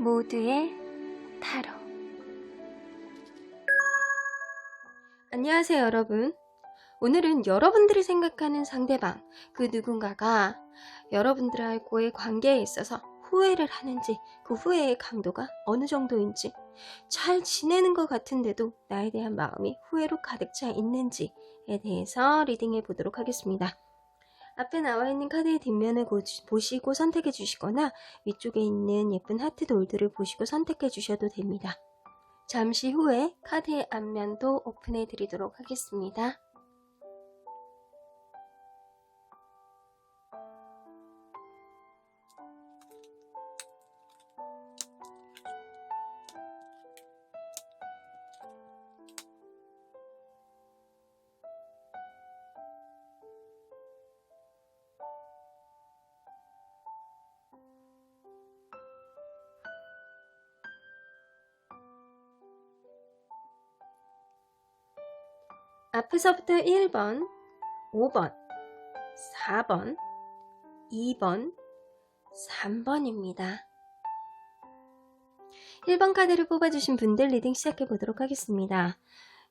모두의 타로. 안녕하세요 여러분. 오늘은 여러분들이 생각하는 상대방, 그 누군가가 여러분들하고의 관계에 있어서 후회를 하는지, 그 후회의 강도가 어느 정도인지, 잘 지내는 것 같은데도 나에 대한 마음이 후회로 가득 차 있는지에 대해서 리딩해 보도록 하겠습니다. 앞에 나와 있는 카드의 뒷면을 보시고 선택해 주시거나 위쪽에 있는 예쁜 하트 돌들을 보시고 선택해 주셔도 됩니다. 잠시 후에 카드의 앞면도 오픈해 드리도록 하겠습니다. 앞에서부터 1번, 5번, 4번, 2번, 3번입니다. 1번 카드를 뽑아주신 분들 리딩 시작해 보도록 하겠습니다.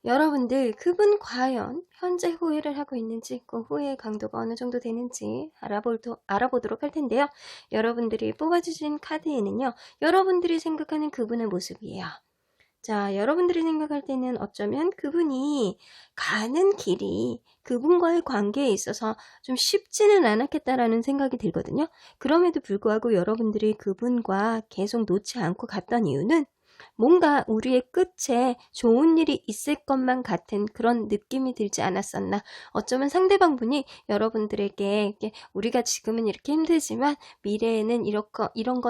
여러분들 그분 과연 현재 후회를 하고 있는지, 그 후회의 강도가 어느 정도 되는지 알아보도록 할 텐데요. 여러분들이 뽑아주신 카드에는요, 여러분들이 생각하는 그분의 모습이에요. 자, 여러분들이 생각할 때는 어쩌면 그분이 가는 길이 그분과의 관계에 있어서 좀 쉽지는 않았겠다라는 생각이 들거든요. 그럼에도 불구하고 여러분들이 그분과 계속 놓지 않고 갔던 이유는 뭔가 우리의 끝에 좋은 일이 있을 것만 같은 그런 느낌이 들지 않았었나. 어쩌면 상대방분이 여러분들에게 우리가 지금은 이렇게 힘들지만 미래에는 이런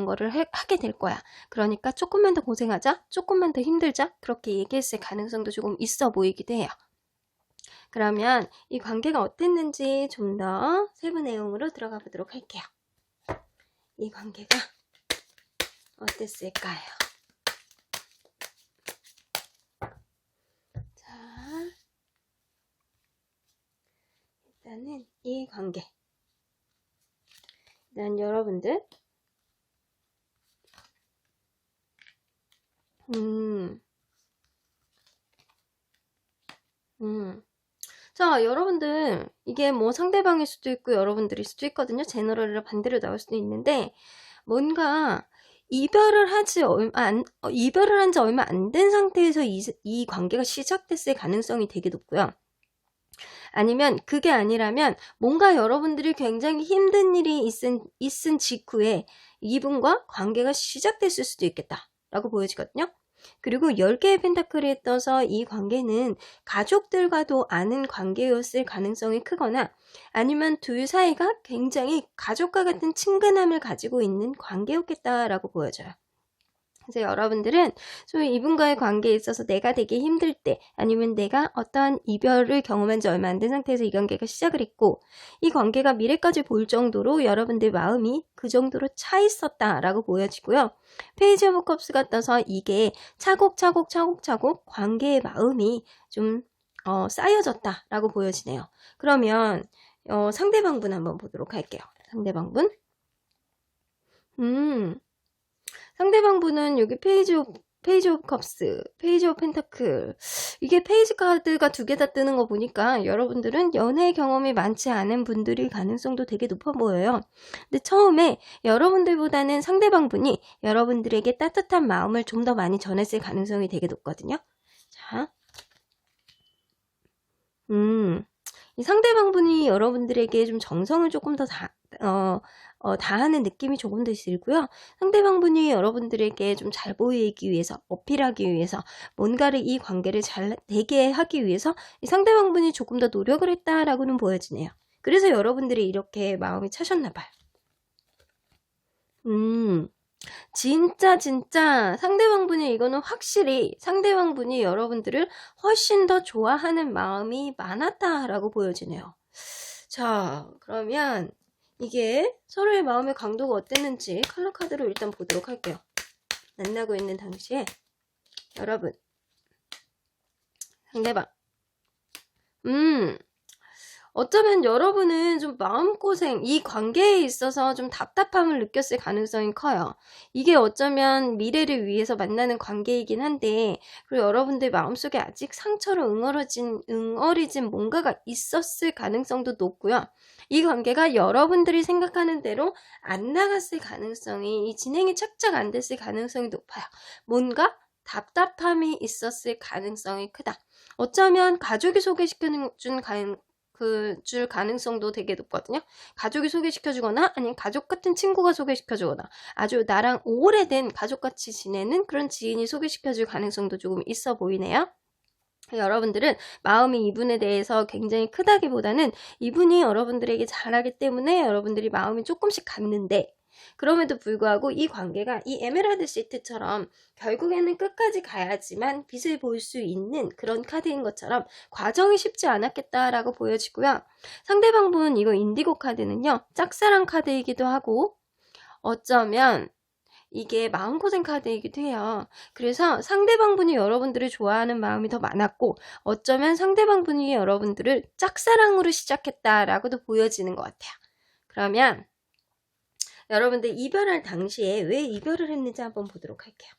거를 하게 될 거야. 그러니까 조금만 더 고생하자, 조금만 더 힘들자, 그렇게 얘기했을 가능성도 조금 있어 보이기도 해요. 그러면 이 관계가 어땠는지 좀 더 세부 내용으로 들어가 보도록 할게요. 이 관계가 어땠을까요? 일단은 이 관계, 일단 여러분들 자, 여러분들 이게 뭐 상대방일 수도 있고 여러분들일 수도 있거든요. 제너럴이라 반대로 나올 수도 있는데, 뭔가 이별을 한 지 얼마 안 된 상태에서 이 관계가 시작됐을 가능성이 되게 높고요. 아니면 그게 아니라면 뭔가 여러분들이 굉장히 힘든 일이 있은 직후에 이분과 관계가 시작됐을 수도 있겠다라고 보여지거든요. 그리고 10개의 펜타클에 떠서 이 관계는 가족들과도 아는 관계였을 가능성이 크거나, 아니면 둘 사이가 굉장히 가족과 같은 친근함을 가지고 있는 관계였겠다라고 보여져요. 그래서 여러분들은 소위 이분과의 관계에 있어서 내가 되게 힘들 때, 아니면 내가 어떠한 이별을 경험한 지 얼마 안 된 상태에서 이 관계가 시작을 했고, 이 관계가 미래까지 볼 정도로 여러분들 마음이 그 정도로 차 있었다라고 보여지고요. 페이지 오브 컵스가 떠서 이게 차곡차곡 관계의 마음이 좀 쌓여졌다라고 보여지네요. 그러면 상대방분 한번 보도록 할게요. 상대방분. 상대방분은 여기 페이지 오브 컵스, 페이지 오브 펜타클, 이게 페이지 카드가 2개 다 뜨는 거 보니까 여러분들은 연애 경험이 많지 않은 분들일 가능성도 되게 높아 보여요. 근데 처음에 여러분들보다는 상대방분이 여러분들에게 따뜻한 마음을 좀 더 많이 전했을 가능성이 되게 높거든요. 자, 이 상대방분이 여러분들에게 좀 정성을 조금 더 다하는 느낌이 조금 더 들고요. 상대방분이 여러분들에게 좀 잘 보이기 위해서, 어필하기 위해서, 뭔가를 이 관계를 잘 되게 하기 위해서 이 상대방분이 조금 더 노력을 했다라고는 보여지네요. 그래서 여러분들이 이렇게 마음이 차셨나 봐요. 진짜 상대방분이, 이거는 확실히 상대방분이 여러분들을 훨씬 더 좋아하는 마음이 많았다라고 보여지네요. 자, 그러면 이게 서로의 마음의 강도가 어땠는지 컬러 카드로 일단 보도록 할게요. 만나고 있는 당시에 여러분, 상대방 어쩌면 여러분은 좀 마음고생, 이 관계에 있어서 좀 답답함을 느꼈을 가능성이 커요. 이게 어쩌면 미래를 위해서 만나는 관계이긴 한데, 그리고 여러분들 마음속에 아직 상처로 응어리진 뭔가가 있었을 가능성도 높고요. 이 관계가 여러분들이 생각하는 대로 안 나갔을 가능성이, 이 진행이 착착 안 됐을 가능성이 높아요. 뭔가 답답함이 있었을 가능성이 크다. 어쩌면 가족이 소개시켜준 줄 가능성도 되게 높거든요. 가족이 소개시켜주거나 아니면 가족 같은 친구가 소개시켜주거나 아주 나랑 오래된 가족같이 지내는 그런 지인이 소개시켜줄 가능성도 조금 있어 보이네요. 여러분들은 마음이 이분에 대해서 굉장히 크다기보다는 이분이 여러분들에게 잘하기 때문에 여러분들이 마음이 조금씩 갔는데, 그럼에도 불구하고 이 관계가 이 에메랄드 시트처럼 결국에는 끝까지 가야지만 빛을 볼 수 있는 그런 카드인 것처럼 과정이 쉽지 않았겠다라고 보여지고요. 상대방분 이거 인디고 카드는요, 짝사랑 카드이기도 하고 어쩌면 이게 마음고생 카드이기도 해요. 그래서 상대방분이 여러분들을 좋아하는 마음이 더 많았고 어쩌면 상대방분이 여러분들을 짝사랑으로 시작했다라고도 보여지는 것 같아요. 그러면 여러분들 이별할 당시에 왜 이별을 했는지 한번 보도록 할게요.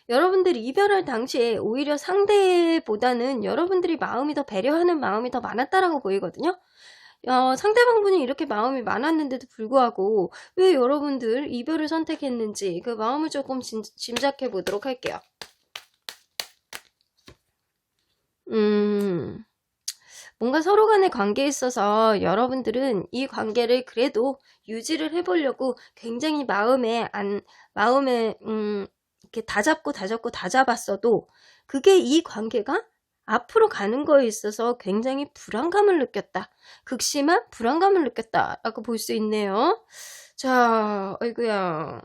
여러분들이 이별할 당시에 오히려 상대보다는 여러분들이 마음이 더 배려하는 마음이 더 많았다라고 보이거든요. 상대방분이 이렇게 마음이 많았는데도 불구하고 왜 여러분들 이별을 선택했는지 그 마음을 조금 짐작해 보도록 할게요. 뭔가 서로 간의 관계에 있어서 여러분들은 이 관계를 그래도 유지를 해보려고 굉장히 마음에 이렇게 다 잡았어도 그게 이 관계가 앞으로 가는 거에 있어서 굉장히 불안감을 느꼈다. 극심한 불안감을 느꼈다라고 볼 수 있네요. 자, 아이고야.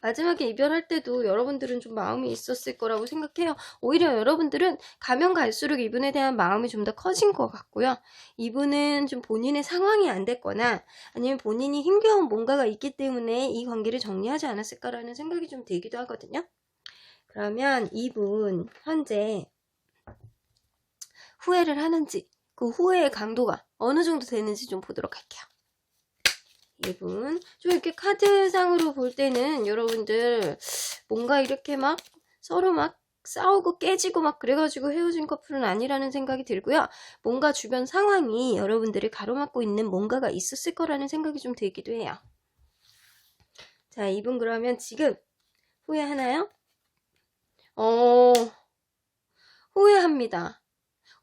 마지막에 이별할 때도 여러분들은 좀 마음이 있었을 거라고 생각해요. 오히려 여러분들은 가면 갈수록 이분에 대한 마음이 좀 더 커진 것 같고요. 이분은 좀 본인의 상황이 안 됐거나 아니면 본인이 힘겨운 뭔가가 있기 때문에 이 관계를 정리하지 않았을까라는 생각이 좀 들기도 하거든요. 그러면 이분 현재 후회를 하는지 그 후회의 강도가 어느 정도 되는지 좀 보도록 할게요. 이분 좀 이렇게 카드상으로 볼 때는 여러분들 뭔가 이렇게 막 서로 막 싸우고 깨지고 막 그래가지고 헤어진 커플은 아니라는 생각이 들고요. 뭔가 주변 상황이 여러분들을 가로막고 있는 뭔가가 있었을 거라는 생각이 좀 들기도 해요. 자, 이분 그러면 지금 후회하나요? 후회합니다.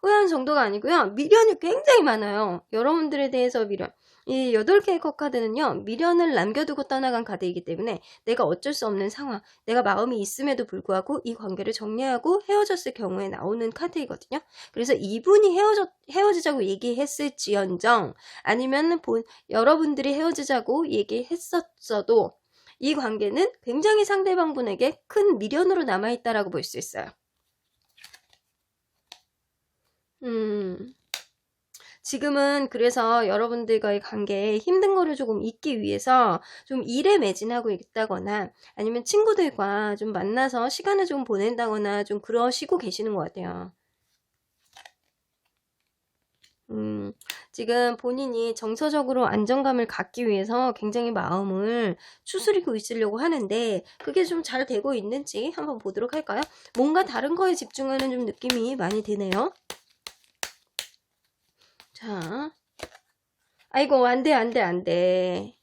후회한 정도가 아니고요. 미련이 굉장히 많아요. 여러분들에 대해서 미련. 이 8개의 컵카드는요. 미련을 남겨두고 떠나간 카드이기 때문에 내가 어쩔 수 없는 상황, 내가 마음이 있음에도 불구하고 이 관계를 정리하고 헤어졌을 경우에 나오는 카드이거든요. 그래서 이분이 헤어지자고 얘기했을지언정 아니면 여러분들이 헤어지자고 얘기했었어도 이 관계는 굉장히 상대방분에게 큰 미련으로 남아있다라고 볼 수 있어요. 지금은 그래서 여러분들과의 관계에 힘든 거를 조금 잊기 위해서 좀 일에 매진하고 있다거나 아니면 친구들과 좀 만나서 시간을 좀 보낸다거나 좀 그러시고 계시는 것 같아요. 지금 본인이 정서적으로 안정감을 갖기 위해서 굉장히 마음을 추스리고 있으려고 하는데 그게 좀 잘 되고 있는지 한번 보도록 할까요? 뭔가 다른 거에 집중하는 좀 느낌이 많이 드네요. 자, 아이고 안돼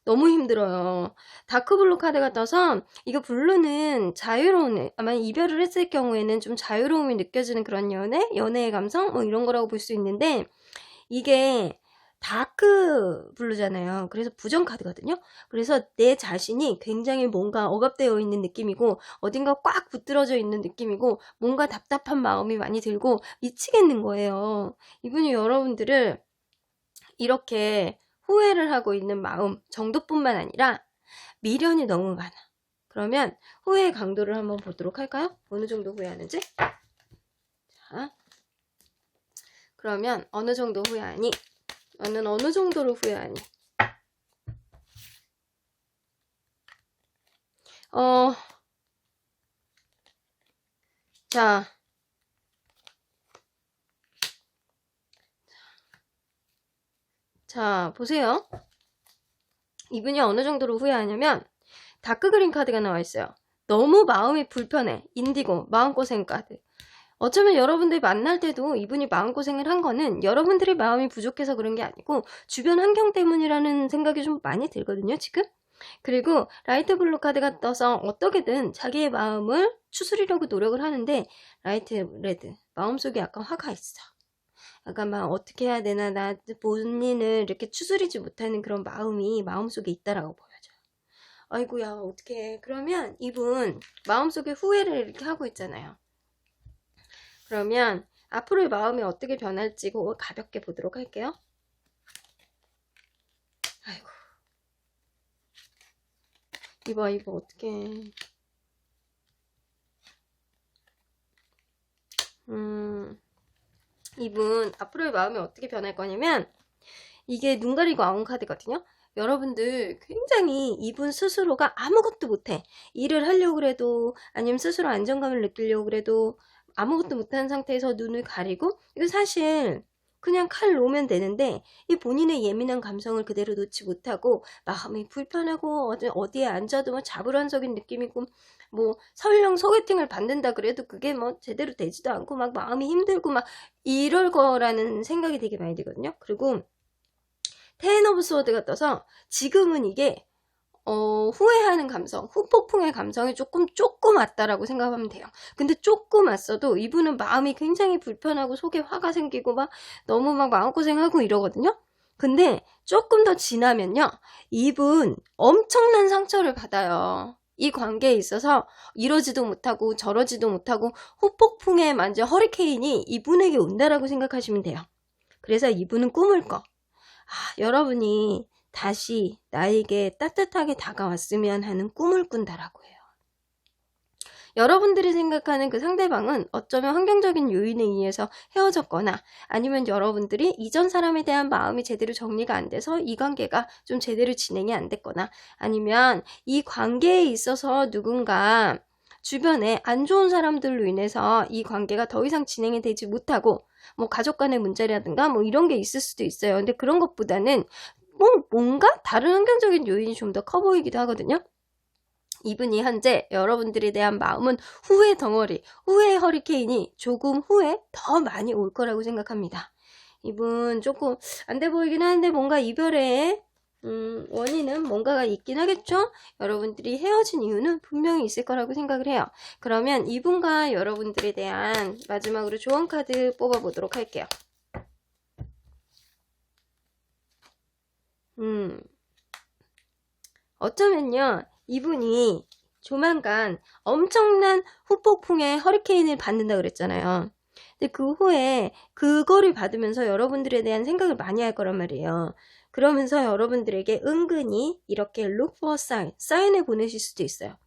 너무 힘들어요. 다크블루 카드가 떠서 이거 블루는 자유로운, 아마 이별을 했을 경우에는 좀 자유로움이 느껴지는 그런 연애의 감성 뭐 이런 거라고 볼 수 있는데 이게 다크 블루잖아요. 그래서 부정 카드거든요. 그래서 내 자신이 굉장히 뭔가 억압되어 있는 느낌이고 어딘가 꽉 붙들어져 있는 느낌이고 뭔가 답답한 마음이 많이 들고 미치겠는 거예요. 이분이 여러분들을 이렇게 후회를 하고 있는 마음 정도뿐만 아니라 미련이 너무 많아. 그러면 후회의 강도를 한번 보도록 할까요? 어느 정도 후회하는지? 자, 그러면 어느 정도 후회하니? 너는 어느 정도로 후회하니? 자, 보세요. 이분이 어느 정도로 후회하냐면 다크그린 카드가 나와 있어요. 너무 마음이 불편해. 인디고 마음고생 카드. 어쩌면 여러분들이 만날 때도 이분이 마음고생을 한 거는 여러분들의 마음이 부족해서 그런 게 아니고 주변 환경 때문이라는 생각이 좀 많이 들거든요, 지금. 그리고 라이트 블루 카드가 떠서 어떻게든 자기의 마음을 추스리려고 노력을 하는데 라이트 레드, 마음속에 약간 화가 있어. 약간 막 어떻게 해야 되나, 나 본인을 이렇게 추스리지 못하는 그런 마음이 마음속에 있다라고 보여져요. 아이고야, 어떡해. 그러면 이분 마음속에 후회를 이렇게 하고 있잖아요. 그러면 앞으로의 마음이 어떻게 변할지 그거 가볍게 보도록 할게요. 아이고, 이거 어떡해. 이분 앞으로의 마음이 어떻게 변할 거냐면 이게 눈 가리고 아웅 카드거든요. 여러분들 굉장히 이분 스스로가 아무것도 못해. 일을 하려고 해도 아니면 스스로 안정감을 느끼려고 그래도 아무것도 못하는 상태에서 눈을 가리고, 이거 사실 그냥 칼 놓으면 되는데 이 본인의 예민한 감성을 그대로 놓지 못하고 마음이 불편하고 어디에 앉아도 뭐 자불안석인 느낌이고, 뭐 설령 소개팅을 받는다 그래도 그게 뭐 제대로 되지도 않고 막 마음이 힘들고 막 이럴 거라는 생각이 되게 많이 들거든요. 그리고 텐 오브 소드가 떠서 지금은 이게 후회하는 감성, 후폭풍의 감성이 조금 왔다라고 생각하면 돼요. 근데 조금 왔어도 이분은 마음이 굉장히 불편하고 속에 화가 생기고 막 너무 막 마음고생하고 이러거든요. 근데 조금 더 지나면요, 이분 엄청난 상처를 받아요. 이 관계에 있어서 이러지도 못하고 저러지도 못하고 후폭풍의 완전 허리케인이 이분에게 온다라고 생각하시면 돼요. 그래서 이분은 꿈을 꿔. 여러분이 다시 나에게 따뜻하게 다가왔으면 하는 꿈을 꾼다라고 해요. 여러분들이 생각하는 그 상대방은 어쩌면 환경적인 요인에 의해서 헤어졌거나 아니면 여러분들이 이전 사람에 대한 마음이 제대로 정리가 안 돼서 이 관계가 좀 제대로 진행이 안 됐거나 아니면 이 관계에 있어서 누군가 주변에 안 좋은 사람들로 인해서 이 관계가 더 이상 진행이 되지 못하고 뭐 가족 간의 문제라든가 뭐 이런 게 있을 수도 있어요. 근데 그런 것보다는 뭔가 다른 환경적인 요인이 좀 더 커 보이기도 하거든요. 이분이 현재 여러분들에 대한 마음은 후회 덩어리, 후회 허리케인이 조금 후에 더 많이 올 거라고 생각합니다. 이분 조금 안 돼 보이긴 하는데 뭔가 이별의 원인은 뭔가가 있긴 하겠죠? 여러분들이 헤어진 이유는 분명히 있을 거라고 생각을 해요. 그러면 이분과 여러분들에 대한 마지막으로 조언 카드 뽑아보도록 할게요. 어쩌면요, 이분이 조만간 엄청난 후폭풍의 허리케인을 받는다 그랬잖아요. 근데 그 후에 그거를 받으면서 여러분들에 대한 생각을 많이 할 거란 말이에요. 그러면서 여러분들에게 은근히 이렇게 look for sign, 사인을 보내실 수도 있어요.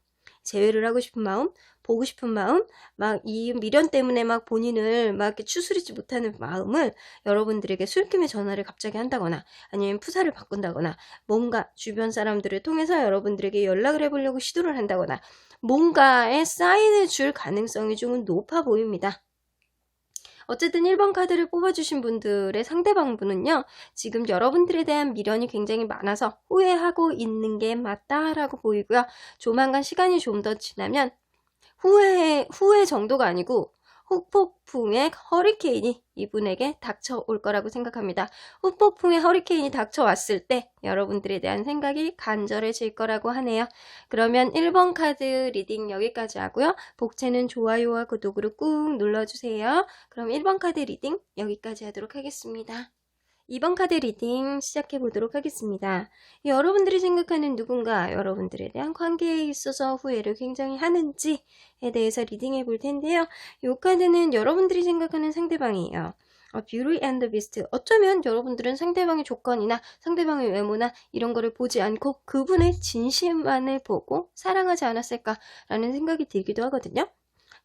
재회를 하고 싶은 마음, 보고 싶은 마음, 막 이 미련 때문에 막 본인을 막 이렇게 추스리지 못하는 마음을 여러분들에게 술김에 전화를 갑자기 한다거나 아니면 푸사를 바꾼다거나 뭔가 주변 사람들을 통해서 여러분들에게 연락을 해보려고 시도를 한다거나 뭔가의 사인을 줄 가능성이 좀 높아 보입니다. 어쨌든 1번 카드를 뽑아주신 분들의 상대방분은요, 지금 여러분들에 대한 미련이 굉장히 많아서 후회하고 있는 게 맞다라고 보이고요. 조만간 시간이 좀 더 지나면 후회 정도가 아니고 후폭풍의 허리케인이 이분에게 닥쳐올 거라고 생각합니다. 후폭풍의 허리케인이 닥쳐왔을 때 여러분들에 대한 생각이 간절해질 거라고 하네요. 그러면 1번 카드 리딩 여기까지 하고요. 복채는 좋아요와 구독으로 꾹 눌러주세요. 그럼 1번 카드 리딩 여기까지 하도록 하겠습니다. 2번 카드 리딩 시작해 보도록 하겠습니다. 여러분들이 생각하는 누군가 여러분들에 대한 관계에 있어서 후회를 굉장히 하는지에 대해서 리딩해 볼 텐데요. 이 카드는 여러분들이 생각하는 상대방이에요. 뷰티 앤드 비스트. 어쩌면 여러분들은 상대방의 조건이나 상대방의 외모나 이런 거를 보지 않고 그분의 진심만을 보고 사랑하지 않았을까라는 생각이 들기도 하거든요.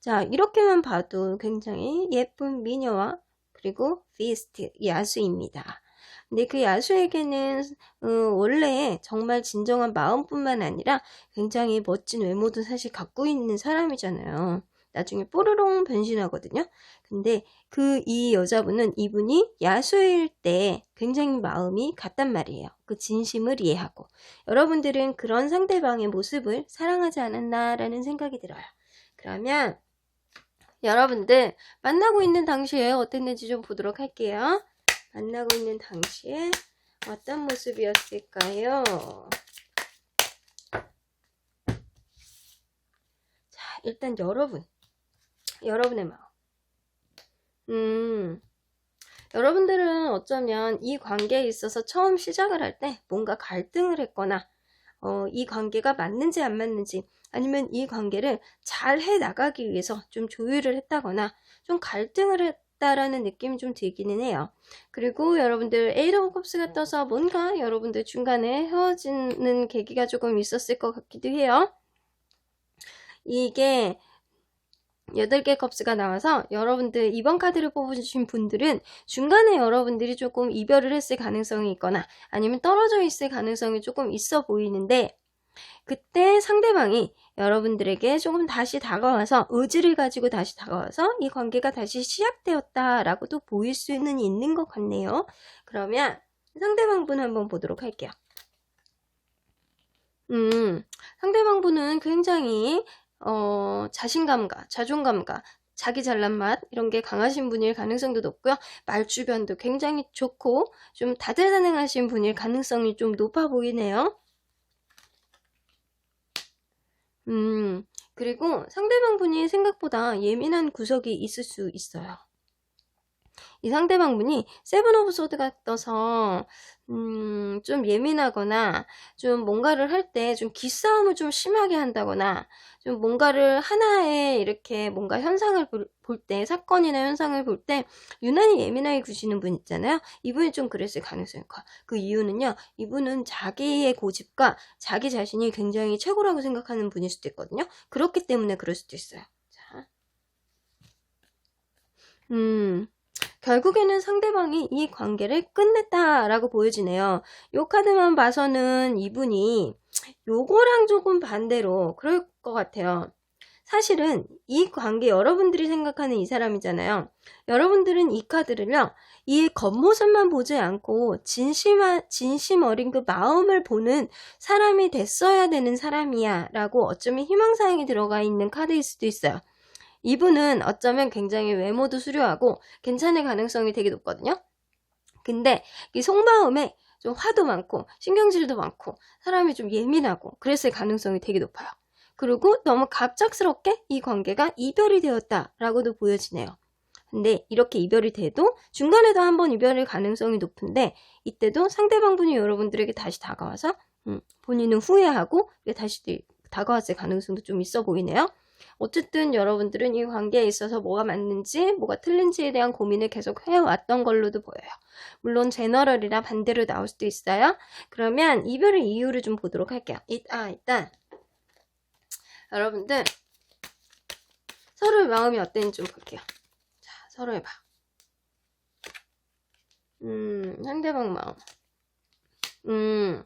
자, 이렇게만 봐도 굉장히 예쁜 미녀와 그리고 비스트, 야수입니다. 근데 그 야수에게는 원래 정말 진정한 마음뿐만 아니라 굉장히 멋진 외모도 사실 갖고 있는 사람이잖아요. 나중에 뽀로롱 변신하거든요. 근데 이 여자분은 이분이 야수일 때 굉장히 마음이 같단 말이에요. 그 진심을 이해하고. 여러분들은 그런 상대방의 모습을 사랑하지 않았나라는 생각이 들어요. 그러면 여러분들 만나고 있는 당시에 어땠는지 좀 보도록 할게요. 만나고 있는 당시에 어떤 모습이었을까요? 자, 일단 여러분의 마음. 여러분들은 어쩌면 이 관계에 있어서 처음 시작을 할 때 뭔가 갈등을 했거나 이 관계가 맞는지 안 맞는지, 아니면 이 관계를 잘 해나가기 위해서 좀 조율을 했다거나 좀 갈등을 했다라는 느낌이 좀 들기는 해요. 그리고 여러분들 에이드 오브 컵스가 떠서 뭔가 여러분들 중간에 헤어지는 계기가 조금 있었을 것 같기도 해요. 이게 8개 컵스가 나와서 여러분들 이번 카드를 뽑으신 분들은 중간에 여러분들이 조금 이별을 했을 가능성이 있거나 아니면 떨어져 있을 가능성이 조금 있어 보이는데, 그때 상대방이 여러분들에게 조금 다시 다가와서 의지를 가지고 다시 다가와서 이 관계가 다시 시작되었다라고도 보일 수는 있는 것 같네요. 그러면 상대방분 한번 보도록 할게요. 상대방분은 굉장히 자신감과 자존감과 자기 잘난 맛 이런 게 강하신 분일 가능성도 높고요. 말 주변도 굉장히 좋고 좀 다재다능하신 분일 가능성이 좀 높아 보이네요. 그리고 상대방 분이 생각보다 예민한 구석이 있을 수 있어요. 이 상대방 분이 세븐 오브 소드가 떠서 좀 예민하거나 좀 뭔가를 할 때 좀 기싸움을 좀 심하게 한다거나 좀 뭔가를 하나에 이렇게 뭔가 현상을 볼 때, 사건이나 현상을 볼 때 유난히 예민하게 구시는 분 있잖아요. 이분이 좀 그랬을 가능성이 커요. 그 이유는요, 이분은 자기의 고집과 자기 자신이 굉장히 최고라고 생각하는 분일 수도 있거든요. 그렇기 때문에 그럴 수도 있어요. 자, 결국에는 상대방이 이 관계를 끝냈다라고 보여지네요. 이 카드만 봐서는 이분이 요거랑 조금 반대로 그럴 것 같아요. 사실은 이 관계, 여러분들이 생각하는 이 사람이잖아요. 여러분들은 이 카드를요, 이 겉모습만 보지 않고 진심 어린 그 마음을 보는 사람이 됐어야 되는 사람이야 라고 어쩌면 희망사항이 들어가 있는 카드일 수도 있어요. 이분은 어쩌면 굉장히 외모도 수려하고 괜찮을 가능성이 되게 높거든요. 근데 이 속마음에 좀 화도 많고 신경질도 많고 사람이 좀 예민하고 그랬을 가능성이 되게 높아요. 그리고 너무 갑작스럽게 이 관계가 이별이 되었다라고도 보여지네요. 근데 이렇게 이별이 돼도 중간에도 한번 이별일 가능성이 높은데, 이때도 상대방분이 여러분들에게 다시 다가와서 본인은 후회하고 다시 다가왔을 가능성도 좀 있어 보이네요. 어쨌든 여러분들은 이 관계에 있어서 뭐가 맞는지 뭐가 틀린지에 대한 고민을 계속 해왔던 걸로도 보여요. 물론 제너럴이라 반대로 나올 수도 있어요. 그러면 이별의 이유를 좀 보도록 할게요. 일단 여러분들 서로의 마음이 어땠는지 좀 볼게요. 자, 서로의 마음. 상대방 마음.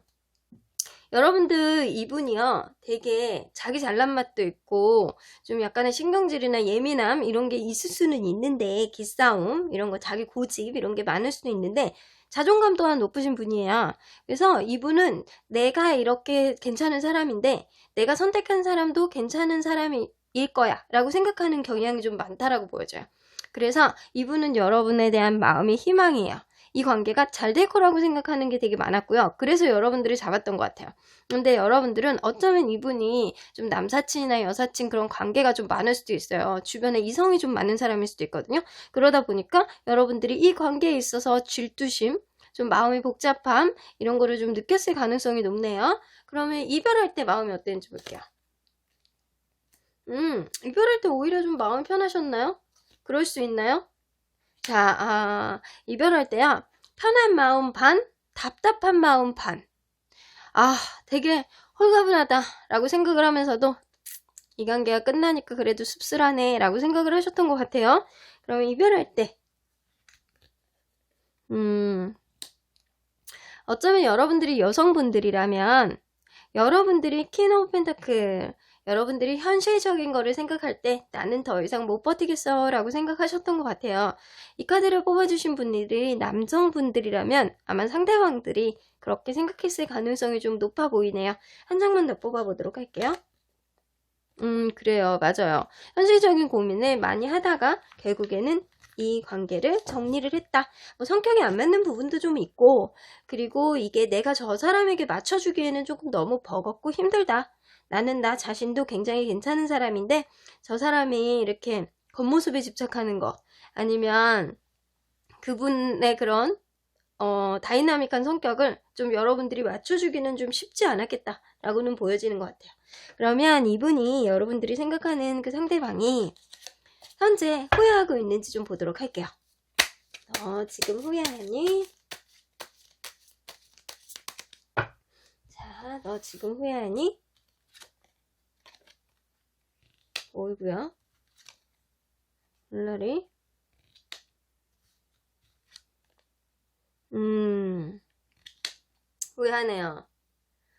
여러분들 이분이요, 되게 자기 잘난 맛도 있고 좀 약간의 신경질이나 예민함 이런 게 있을 수는 있는데, 기싸움 이런 거, 자기 고집 이런 게 많을 수도 있는데 자존감 또한 높으신 분이에요. 그래서 이분은 내가 이렇게 괜찮은 사람인데 내가 선택한 사람도 괜찮은 사람일 거야 라고 생각하는 경향이 좀 많다라고 보여져요. 그래서 이분은 여러분에 대한 마음이 희망이에요. 이 관계가 잘 될 거라고 생각하는 게 되게 많았고요. 그래서 여러분들이 잡았던 것 같아요. 근데 여러분들은 어쩌면 이분이 좀 남사친이나 여사친 그런 관계가 좀 많을 수도 있어요. 주변에 이성이 좀 많은 사람일 수도 있거든요. 그러다 보니까 여러분들이 이 관계에 있어서 질투심, 좀 마음의 복잡함 이런 거를 좀 느꼈을 가능성이 높네요. 그러면 이별할 때 마음이 어땠는지 볼게요. 이별할 때 오히려 좀 마음이 편하셨나요? 그럴 수 있나요? 자, 이별할 때야 편한 마음 반, 답답한 마음 반. 되게 홀가분하다 라고 생각을 하면서도 이 관계가 끝나니까 그래도 씁쓸하네 라고 생각을 하셨던 것 같아요. 그러면 이별할 때 어쩌면 여러분들이 여성분들이라면 여러분들이 퀸 오브 펜타클, 여러분들이 현실적인 거를 생각할 때 나는 더 이상 못 버티겠어 라고 생각하셨던 것 같아요. 이 카드를 뽑아주신 분들이 남성분들이라면 아마 상대방들이 그렇게 생각했을 가능성이 좀 높아 보이네요. 한 장만 더 뽑아보도록 할게요. 그래요. 맞아요. 현실적인 고민을 많이 하다가 결국에는 이 관계를 정리를 했다. 뭐 성격이 안 맞는 부분도 좀 있고, 그리고 이게 내가 저 사람에게 맞춰주기에는 조금 너무 버겁고 힘들다. 나는 나 자신도 굉장히 괜찮은 사람인데 저 사람이 이렇게 겉모습에 집착하는 거, 아니면 그분의 그런 다이나믹한 성격을 좀 여러분들이 맞춰주기는 좀 쉽지 않았겠다라고는 보여지는 것 같아요. 그러면 이분이 여러분들이 생각하는 그 상대방이 현재 후회하고 있는지 좀 보도록 할게요. 지금 후회하니? 자, 너 지금 후회하니? 어이구야. 물러리. 후회하네요.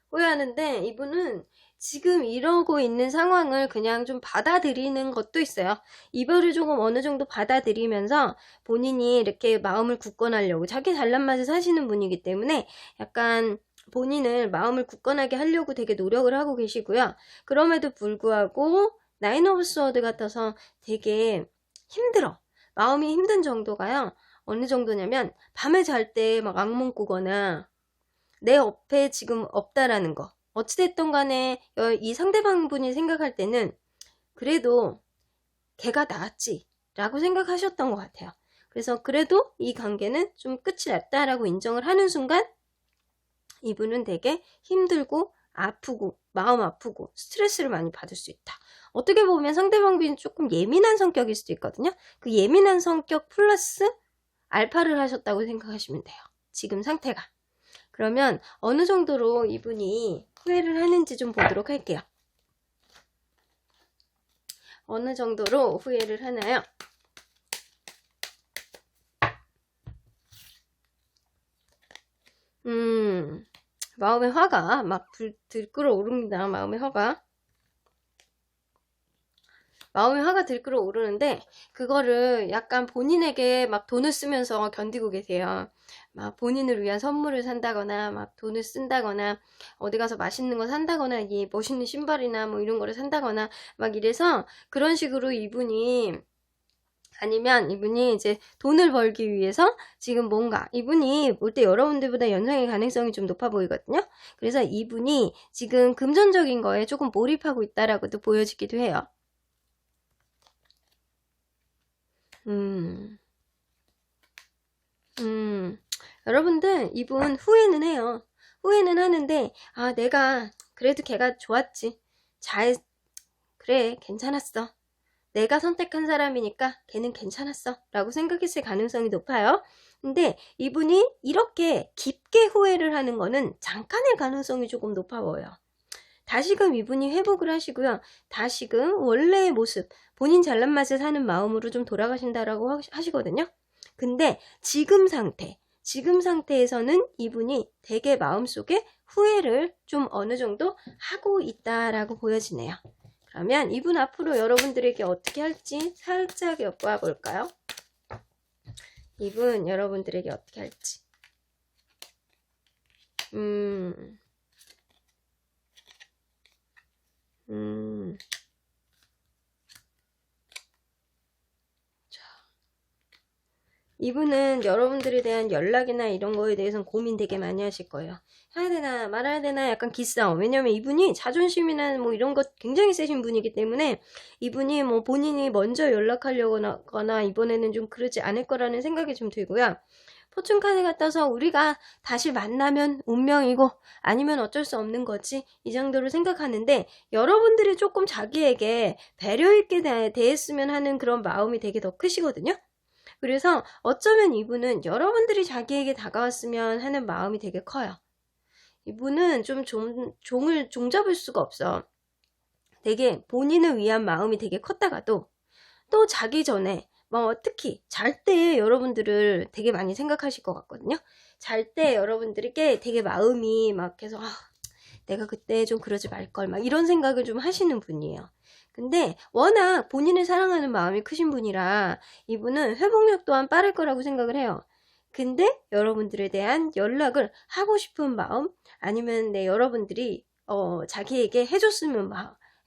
후회하는데 이분은 지금 이러고 있는 상황을 그냥 좀 받아들이는 것도 있어요. 이별을 조금 어느 정도 받아들이면서 본인이 이렇게 마음을 굳건하려고, 자기 잘난 맛을 사시는 분이기 때문에 약간 본인을 마음을 굳건하게 하려고 되게 노력을 하고 계시고요. 그럼에도 불구하고 나인 오브 스워드 같아서 되게 힘들어. 마음이 힘든 정도가요. 어느 정도냐면 밤에 잘 때 막 악몽 꾸거나 내 옆에 지금 없다라는 거. 어찌됐든 간에 이 상대방 분이 생각할 때는 그래도 걔가 나았지 라고 생각하셨던 것 같아요. 그래서 그래도 이 관계는 좀 끝이 났다라고 인정을 하는 순간 이분은 되게 힘들고 아프고 마음 아프고 스트레스를 많이 받을 수 있다. 어떻게 보면 상대방 분이 조금 예민한 성격일 수도 있거든요. 그 예민한 성격 플러스 알파를 하셨다고 생각하시면 돼요. 지금 상태가. 그러면 어느 정도로 이분이 후회를 하는지 좀 보도록 할게요. 어느 정도로 후회를 하나요? 마음의 화가 막 들끓어 오릅니다. 마음의 화가 들끓어 오르는데 그거를 약간 본인에게 막 돈을 쓰면서 견디고 계세요. 막 본인을 위한 선물을 산다거나 막 돈을 쓴다거나 어디 가서 맛있는 거 산다거나 이 멋있는 신발이나 뭐 이런 거를 산다거나 막 이래서 그런 식으로 이분이, 아니면 이분이 이제 돈을 벌기 위해서 지금 뭔가, 이분이 볼 때 여러분들보다 연상의 가능성이 좀 높아 보이거든요. 그래서 이분이 지금 금전적인 거에 조금 몰입하고 있다라고도 보여지기도 해요. 여러분들 이분 후회는 해요. 후회는 하는데 내가 그래도 걔가 좋았지. 그래 괜찮았어. 내가 선택한 사람이니까 걔는 괜찮았어 라고 생각했을 가능성이 높아요. 근데 이분이 이렇게 깊게 후회를 하는 거는 잠깐의 가능성이 조금 높아 보여요. 다시금 이분이 회복을 하시고요. 다시금 원래의 모습, 본인 잘난 맛을 사는 마음으로 좀 돌아가신다라고 하시거든요. 근데 지금 상태에서는 이분이 되게 마음속에 후회를 좀 어느 정도 하고 있다라고 보여지네요. 그러면 이분 앞으로 여러분들에게 어떻게 할지 살짝 엿보아 볼까요? 이분 여러분들에게 어떻게 할지. 이분은 여러분들에 대한 연락이나 이런 거에 대해서는 고민 되게 많이 하실 거예요. 해야 되나 말아야 되나 약간 기싸움. 왜냐면 이분이 자존심이나 뭐 이런 것 굉장히 세신 분이기 때문에 이분이 뭐 본인이 먼저 연락하려고 하거나 이번에는 좀 그러지 않을 거라는 생각이 좀 들고요. 포춘카드 같아서 우리가 다시 만나면 운명이고 아니면 어쩔 수 없는 거지 이 정도로 생각하는데, 여러분들이 조금 자기에게 배려 있게 대했으면 하는 그런 마음이 되게 더 크시거든요. 그래서 어쩌면 이분은 여러분들이 자기에게 다가왔으면 하는 마음이 되게 커요. 이분은 좀 종을 잡을 수가 없어. 되게 본인을 위한 마음이 되게 컸다가도 또 자기 전에 특히 잘 때 여러분들을 되게 많이 생각하실 것 같거든요. 잘 때 여러분들에게 되게 마음이 막 계속 내가 그때 좀 그러지 말걸 막 이런 생각을 좀 하시는 분이에요. 근데 워낙 본인을 사랑하는 마음이 크신 분이라 이분은 회복력 또한 빠를 거라고 생각을 해요. 근데 여러분들에 대한 연락을 하고 싶은 마음, 아니면 여러분들이 자기에게 해줬으면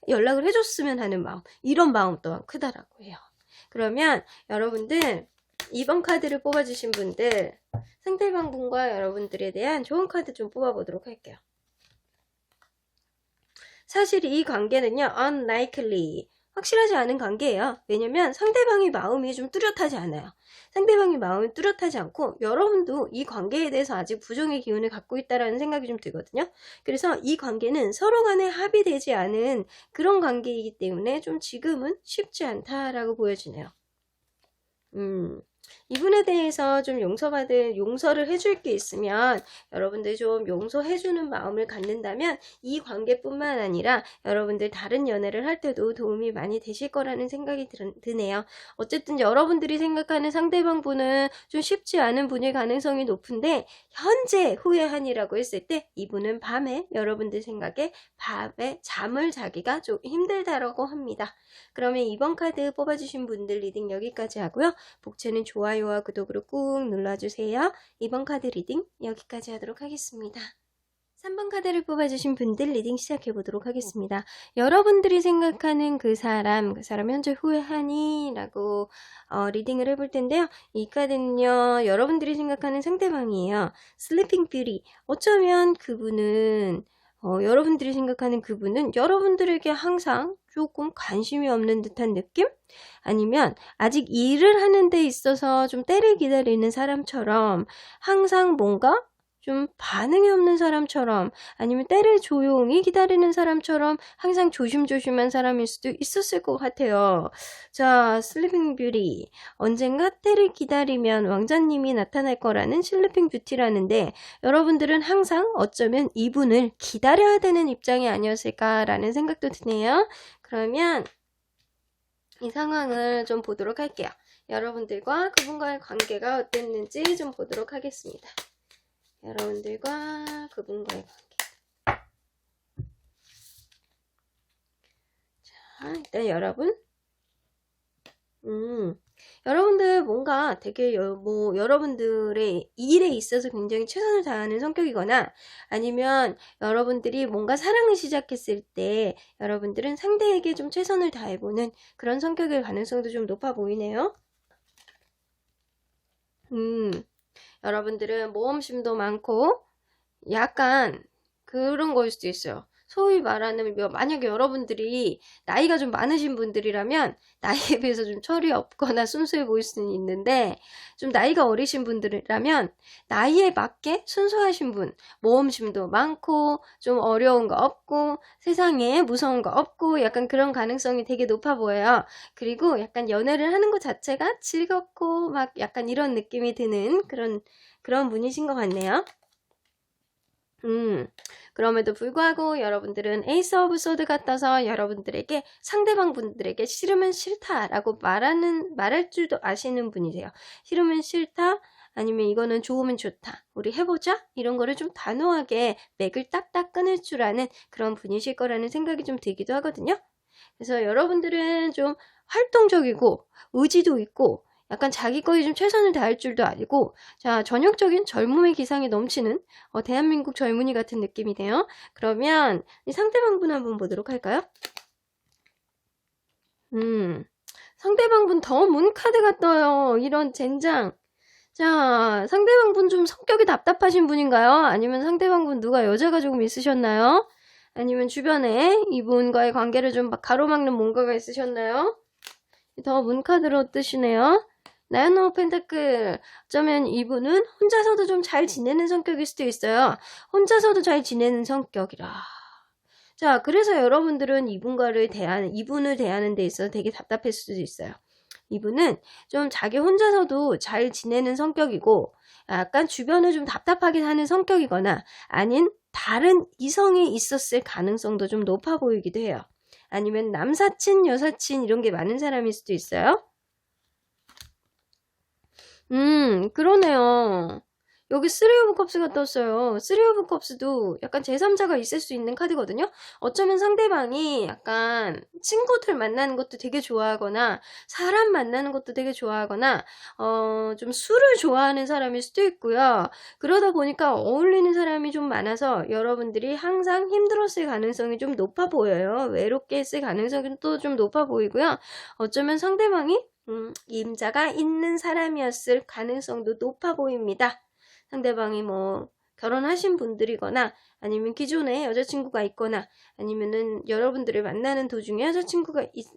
연락을 해줬으면 하는 마음, 이런 마음 또한 크다라고 해요. 그러면 여러분들 2번 카드를 뽑아주신 분들, 상대방 분과 여러분들에 대한 좋은 카드 좀 뽑아보도록 할게요. 사실 이 관계는요, unlikely, 확실하지 않은 관계예요. 왜냐면 상대방의 마음이 좀 뚜렷하지 않아요. 상대방의 마음이 뚜렷하지 않고 여러분도 이 관계에 대해서 아직 부정의 기운을 갖고 있다라는 생각이 좀 들거든요. 그래서 이 관계는 서로 간에 합의되지 않은 그런 관계이기 때문에 좀 지금은 쉽지 않다라고 보여지네요. 이분에 대해서 좀 용서를 해줄 게 있으면 여러분들 좀 용서해주는 마음을 갖는다면 이 관계뿐만 아니라 여러분들 다른 연애를 할 때도 도움이 많이 되실 거라는 생각이 드네요. 어쨌든 여러분들이 생각하는 상대방 분은 좀 쉽지 않은 분일 가능성이 높은데 현재 후회한이라고 했을 때 이분은 밤에 여러분들 생각에 밤에 잠을 자기가 좀 힘들다라고 합니다. 그러면 2번 카드 뽑아주신 분들 리딩 여기까지 하고요. 복채는 좋아요와 구독으로 꾹 눌러주세요. 2번 카드 리딩 여기까지 하도록 하겠습니다. 3번 카드를 뽑아주신 분들 리딩 시작해보도록 하겠습니다. 여러분들이 생각하는 그 사람 현재 후회하니? 라고 리딩을 해볼 텐데요. 이 카드는요, 여러분들이 생각하는 상대방이에요. 슬리핑 뷰티. 어쩌면 그분은 여러분들이 생각하는 그분은 여러분들에게 항상 조금 관심이 없는 듯한 느낌? 아니면 아직 일을 하는 데 있어서 좀 때를 기다리는 사람처럼 항상 뭔가 좀 반응이 없는 사람처럼, 아니면 때를 조용히 기다리는 사람처럼 항상 조심조심한 사람일 수도 있었을 것 같아요. 자, 슬리핑 뷰티. 언젠가 때를 기다리면 왕자님이 나타날 거라는 슬리핑 뷰티라는데 여러분들은 항상 어쩌면 이분을 기다려야 되는 입장이 아니었을까라는 생각도 드네요. 그러면 이 상황을 좀 보도록 할게요. 여러분들과 그분과의 관계가 어땠는지 좀 보도록 하겠습니다. 여러분들과 그분과의 관계. 자, 일단 여러분들 뭔가 되게 여러분들의 일에 있어서 굉장히 최선을 다하는 성격이거나, 아니면 여러분들이 뭔가 사랑을 시작했을 때 여러분들은 상대에게 좀 최선을 다해보는 그런 성격일 가능성도 좀 높아 보이네요. 여러분들은 모험심도 많고 약간 그런 거일 수도 있어요. 소위 말하는, 만약에 여러분들이 나이가 좀 많으신 분들이라면 나이에 비해서 좀 철이 없거나 순수해 보일 수는 있는데, 좀 나이가 어리신 분들이라면 나이에 맞게 순수하신 분, 모험심도 많고 좀 어려운 거 없고 세상에 무서운 거 없고 약간 그런 가능성이 되게 높아 보여요. 그리고 약간 연애를 하는 것 자체가 즐겁고 막 약간 이런 느낌이 드는 그런 분이신 것 같네요. 그럼에도 불구하고 여러분들은 에이스 오브 소드 같아서 여러분들에게, 상대방 분들에게 싫으면 싫다라고 말할 줄도 아시는 분이세요. 싫으면 싫다, 아니면 이거는 좋으면 좋다, 우리 해보자, 이런 거를 좀 단호하게 맥을 딱딱 끊을 줄 아는 그런 분이실 거라는 생각이 좀 들기도 하거든요. 그래서 여러분들은 좀 활동적이고 의지도 있고 약간 자기 거에 좀 최선을 다할 줄도 알고, 자, 전형적인 젊음의 기상이 넘치는 대한민국 젊은이 같은 느낌이네요. 그러면 이 상대방 분 한번 보도록 할까요? 상대방 분 더 문 카드가 떠요. 이런 젠장. 자, 상대방 분 좀 성격이 답답하신 분인가요? 아니면 상대방 분 누가 여자가 조금 있으셨나요? 아니면 주변에 이분과의 관계를 좀 가로막는 뭔가가 있으셨나요? 더 문카드로 뜨시네요. 나연 오브 펜타클. 어쩌면 이분은 혼자서도 좀 잘 지내는 성격일 수도 있어요. 혼자서도 잘 지내는 성격이라. 자, 그래서 여러분들은 이분을 대하는 데 있어서 되게 답답할 수도 있어요. 이분은 좀 자기 혼자서도 잘 지내는 성격이고, 약간 주변을 좀 답답하게 하는 성격이거나, 아닌 다른 이성이 있었을 가능성도 좀 높아 보이기도 해요. 아니면 남사친, 여사친 이런 게 많은 사람일 수도 있어요. 그러네요. 여기 3 오브 컵스가 떴어요. 3 오브 컵스도 약간 제3자가 있을 수 있는 카드거든요. 어쩌면 상대방이 약간 친구들 만나는 것도 되게 좋아하거나 사람 만나는 것도 되게 좋아하거나 좀 술을 좋아하는 사람일 수도 있고요. 그러다 보니까 어울리는 사람이 좀 많아서 여러분들이 항상 힘들었을 가능성이 좀 높아 보여요. 외롭게 했을 가능성이 또 좀 높아 보이고요. 어쩌면 상대방이 임자가 있는 사람이었을 가능성도 높아 보입니다. 상대방이 뭐 결혼하신 분들이거나 아니면 기존에 여자친구가 있거나 아니면은 여러분들을 만나는 도중에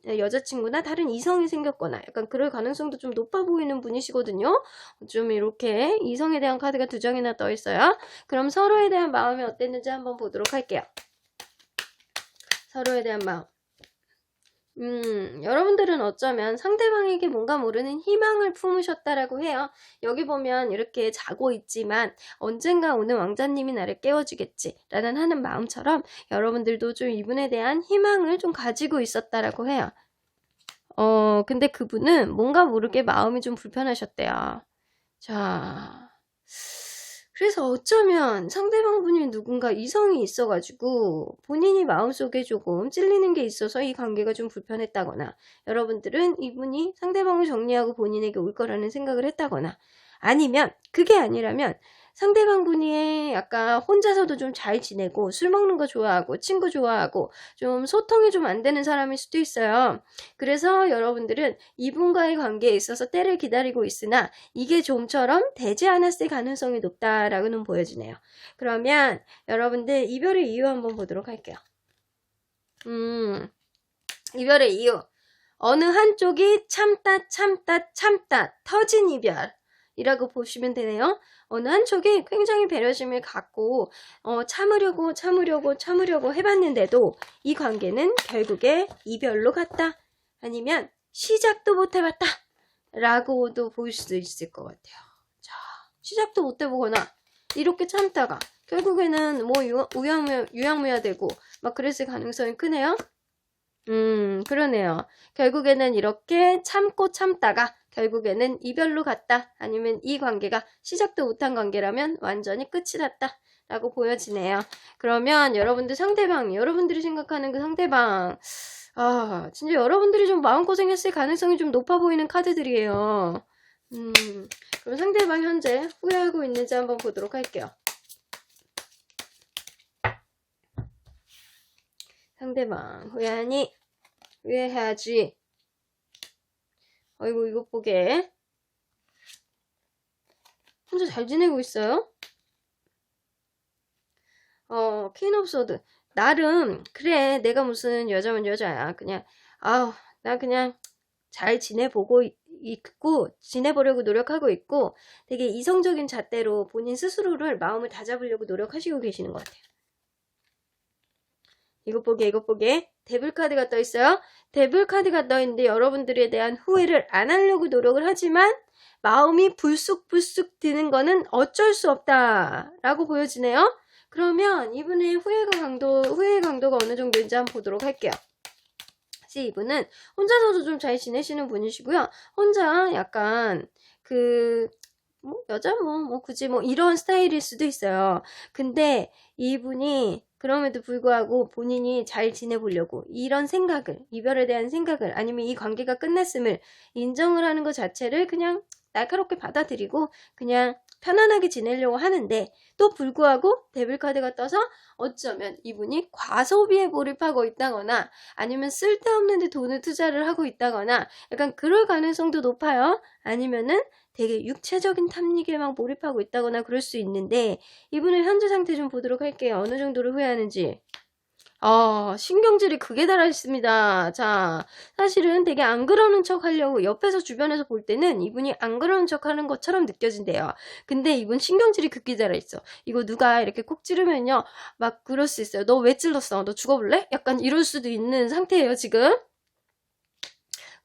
여자친구나 다른 이성이 생겼거나 약간 그럴 가능성도 좀 높아 보이는 분이시거든요. 좀 이렇게 이성에 대한 카드가 2장이나 떠 있어요. 그럼 서로에 대한 마음이 어땠는지 한번 보도록 할게요. 서로에 대한 마음. 여러분들은 어쩌면 상대방에게 뭔가 모르는 희망을 품으셨다라고 해요. 여기 보면 이렇게 자고 있지만 언젠가 오는 왕자님이 나를 깨워주겠지 라는 하는 마음처럼 여러분들도 좀 이분에 대한 희망을 좀 가지고 있었다라고 해요. 근데 그분은 뭔가 모르게 마음이 좀 불편하셨대요. 자, 그래서 어쩌면 상대방 분이 누군가 이성이 있어가지고 본인이 마음속에 조금 찔리는 게 있어서 이 관계가 좀 불편했다거나 여러분들은 이분이 상대방을 정리하고 본인에게 올 거라는 생각을 했다거나 아니면 그게 아니라면 상대방 분이 약간 혼자서도 좀 잘 지내고 술 먹는 거 좋아하고 친구 좋아하고 좀 소통이 좀 안 되는 사람일 수도 있어요. 그래서 여러분들은 이분과의 관계에 있어서 때를 기다리고 있으나 이게 좀처럼 되지 않았을 가능성이 높다라고는 보여지네요. 그러면 여러분들 이별의 이유 한번 보도록 할게요. 이별의 이유. 어느 한쪽이 참다 터진 이별이라고 보시면 되네요. 어느 한쪽이 굉장히 배려심을 갖고 참으려고 해봤는데도 이 관계는 결국에 이별로 갔다. 아니면 시작도 못 해봤다. 라고도 볼 수 있을 것 같아요. 자, 시작도 못 해보거나 이렇게 참다가 결국에는 뭐 유양무야 되고 막 그랬을 가능성이 크네요. 그러네요. 결국에는 이렇게 참다가 결국에는 이별로 갔다. 아니면 이 관계가 시작도 못한 관계라면 완전히 끝이 났다. 라고 보여지네요. 그러면 여러분들이 생각하는 그 상대방, 진짜 여러분들이 좀 마음고생했을 가능성이 좀 높아 보이는 카드들이에요. 그럼 상대방 현재 후회하고 있는지 한번 보도록 할게요. 상대방 후회하니? 후회해야지. 어이구 이것 보게. 혼자 잘 지내고 있어요? 퀸 오브 소드. 나름 그래 내가 무슨 여자면 여자야. 그냥 나 그냥 잘 지내보고 있고 지내보려고 노력하고 있고 되게 이성적인 잣대로 본인 스스로를 마음을 다잡으려고 노력하시고 계시는 것 같아요. 이것 보게 데블 카드가 떠 있어요. 데블 카드가 떠 있는데 여러분들에 대한 후회를 안 하려고 노력을 하지만 마음이 불쑥 드는 거는 어쩔 수 없다 라고 보여지네요. 그러면 이분의 후회의 강도가 어느 정도인지 한번 보도록 할게요. 이분은 혼자서도 좀 잘 지내시는 분이시고요. 혼자 약간 여자 굳이 이런 스타일일 수도 있어요. 근데 이분이 그럼에도 불구하고 본인이 잘 지내보려고 이런 생각을, 이별에 대한 생각을 아니면 이 관계가 끝났음을 인정을 하는 것 자체를 그냥 날카롭게 받아들이고 그냥 편안하게 지내려고 하는데 또 불구하고 데블카드가 떠서 어쩌면 이분이 과소비에 몰입하고 있다거나 아니면 쓸데없는 데 돈을 투자를 하고 있다거나 약간 그럴 가능성도 높아요. 아니면은 되게 육체적인 탐닉에 막 몰입하고 있다거나 그럴 수 있는데 이분의 현재 상태 좀 보도록 할게요. 어느 정도로 후회하는지. 신경질이 극에 달하셨습니다. 자, 사실은 되게 안 그러는 척 하려고 옆에서 주변에서 볼 때는 이분이 안 그러는 척 하는 것처럼 느껴진대요. 근데 이분 신경질이 극에 달아있어. 이거 누가 이렇게 콕 찌르면요. 막 그럴 수 있어요. 너 왜 찔렀어? 너 죽어볼래? 약간 이럴 수도 있는 상태예요, 지금.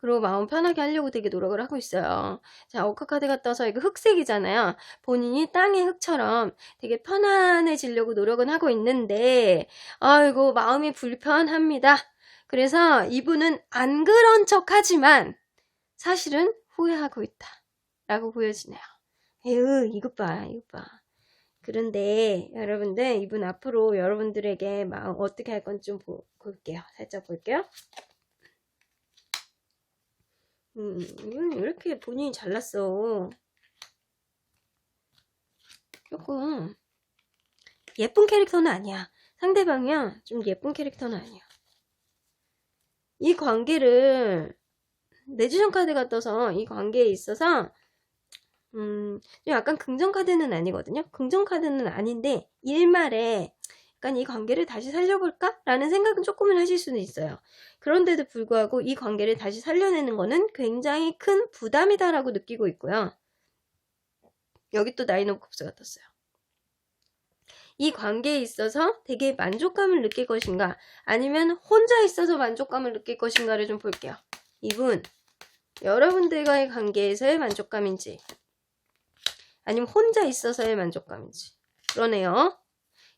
그리고 마음 편하게 하려고 되게 노력을 하고 있어요. 자, 오카카드가 떠서 이거 흑색이잖아요. 본인이 땅의 흙처럼 되게 편안해지려고 노력은 하고 있는데 아이고 마음이 불편합니다. 그래서 이분은 안 그런 척 하지만 사실은 후회하고 있다 라고 보여지네요. 에휴, 이것 봐, 이것 봐. 그런데 여러분들, 이분 앞으로 여러분들에게 마음 어떻게 할 건지 좀 볼게요. 살짝 볼게요. 이분 왜 이렇게 본인이 잘났어? 조금 예쁜 캐릭터는 아니야. 상대방이야. 좀 예쁜 캐릭터는 아니야. 이 관계를 내주션 카드가 떠서 이 관계에 있어서 좀 약간 긍정 카드는 아니거든요. 긍정 카드는 아닌데 일말에 약간 이 관계를 다시 살려볼까? 라는 생각은 조금은 하실 수는 있어요. 그런데도 불구하고 이 관계를 다시 살려내는 거는 굉장히 큰 부담이다라고 느끼고 있고요. 여기 또 나인 오브 컵스가 떴어요. 이 관계에 있어서 되게 만족감을 느낄 것인가, 아니면 혼자 있어서 만족감을 느낄 것인가를 좀 볼게요. 이분 여러분들과의 관계에서의 만족감인지 아니면 혼자 있어서의 만족감인지. 그러네요.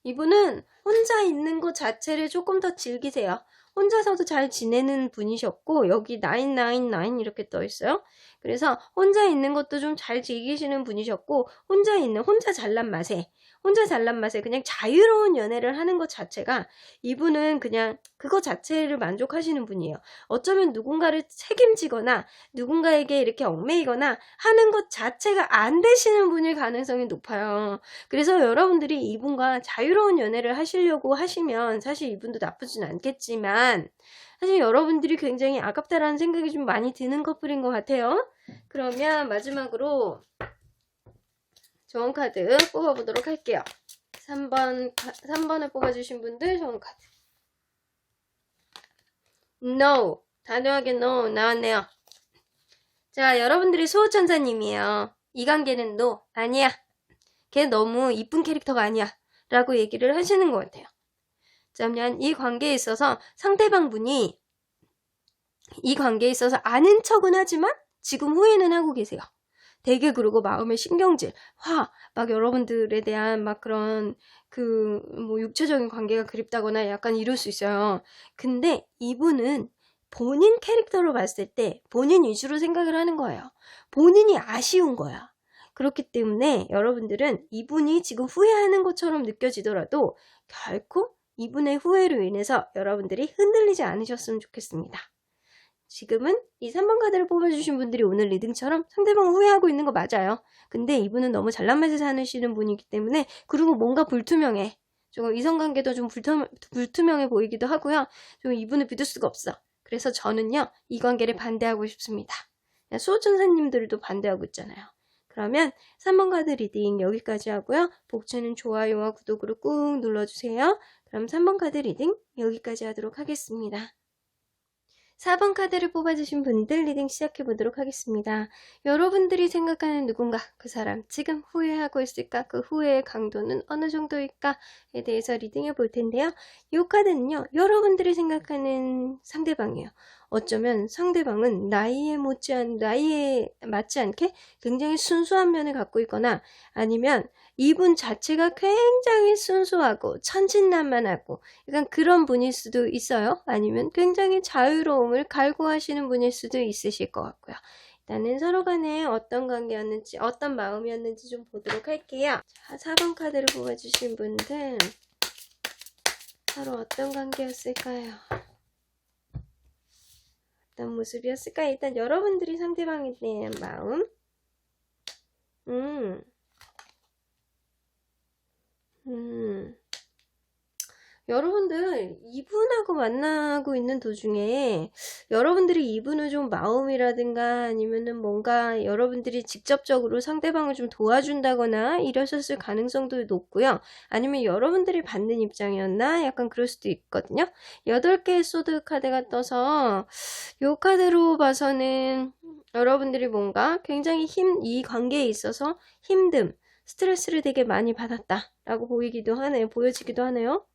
이분은 혼자 있는 것 자체를 조금 더 즐기세요. 혼자서도 잘 지내는 분이셨고, 여기 999 이렇게 떠 있어요. 그래서 혼자 있는 것도 좀 잘 즐기시는 분이셨고, 혼자 잘난 맛에 그냥 자유로운 연애를 하는 것 자체가, 이분은 그냥 그거 자체를 만족하시는 분이에요. 어쩌면 누군가를 책임지거나 누군가에게 이렇게 얽매이거나 하는 것 자체가 안 되시는 분일 가능성이 높아요. 그래서 여러분들이 이분과 자유로운 연애를 하시려고 하시면 사실 이분도 나쁘진 않겠지만, 사실 여러분들이 굉장히 아깝다라는 생각이 좀 많이 드는 커플인 것 같아요. 그러면 마지막으로 좋은 카드 뽑아보도록 할게요. 3번을 뽑아주신 분들 좋은 카드. No. 단호하게 No 나왔네요. 자, 여러분들이 수호천사님이에요. 이 관계는 No. 아니야. 걔 너무 이쁜 캐릭터가 아니야. 라고 얘기를 하시는 것 같아요. 그러면 이 관계에 있어서 상대방 분이 이 관계에 있어서 아는 척은 하지만 지금 후회는 하고 계세요. 되게 그리고 마음의 신경질, 막 여러분들에 대한 막 그런 뭐 육체적인 관계가 그립다거나 약간 이럴 수 있어요. 근데 이분은 본인 캐릭터로 봤을 때 본인 위주로 생각을 하는 거예요. 본인이 아쉬운 거야. 그렇기 때문에 여러분들은 이분이 지금 후회하는 것처럼 느껴지더라도 결코 이분의 후회로 인해서 여러분들이 흔들리지 않으셨으면 좋겠습니다. 지금은 이 3번 카드를 뽑아주신 분들이 오늘 리딩처럼 상대방 후회하고 있는 거 맞아요. 근데 이분은 너무 잘난 맛에 사시는 분이기 때문에, 그리고 뭔가 불투명해. 조금 이성관계도 좀 불투명해 보이기도 하고요. 좀 이분을 믿을 수가 없어. 그래서 저는요, 이 관계를 반대하고 싶습니다. 수호천사님들도 반대하고 있잖아요. 그러면 3번 카드 리딩 여기까지 하고요. 복주는 좋아요와 구독으로 꾹 눌러주세요. 그럼 3번 카드 리딩 여기까지 하도록 하겠습니다. 4번 카드를 뽑아주신 분들 리딩 시작해보도록 하겠습니다. 여러분들이 생각하는 누군가, 그 사람 지금 후회하고 있을까? 그 후회의 강도는 어느 정도일까?에 대해서 리딩해 볼 텐데요. 이 카드는요, 여러분들이 생각하는 상대방이에요. 어쩌면 상대방은 나이에 맞지 않게 굉장히 순수한 면을 갖고 있거나, 아니면 이분 자체가 굉장히 순수하고 천진난만하고 약간 그런 분일 수도 있어요. 아니면 굉장히 자유로움을 갈구하시는 분일 수도 있으실 것 같고요. 일단은 서로 간에 어떤 관계였는지, 어떤 마음이었는지 좀 보도록 할게요. 자, 4번 카드를 뽑아주신 분들 서로 어떤 관계였을까요? 어떤 모습이었을까요? 일단 여러분들이 상대방에 대한 마음, 여러분들 이분하고 만나고 있는 도중에 여러분들이 이분을 좀 마음이라든가 아니면은 뭔가 여러분들이 직접적으로 상대방을 좀 도와준다거나 이러셨을 가능성도 높고요. 아니면 여러분들이 받는 입장이었나? 약간 그럴 수도 있거든요. 8개의 소드 카드가 떠서 이 카드로 봐서는 여러분들이 뭔가 굉장히 이 관계에 있어서 힘듦, 스트레스를 되게 많이 받았다 라고 보여지기도 하네요.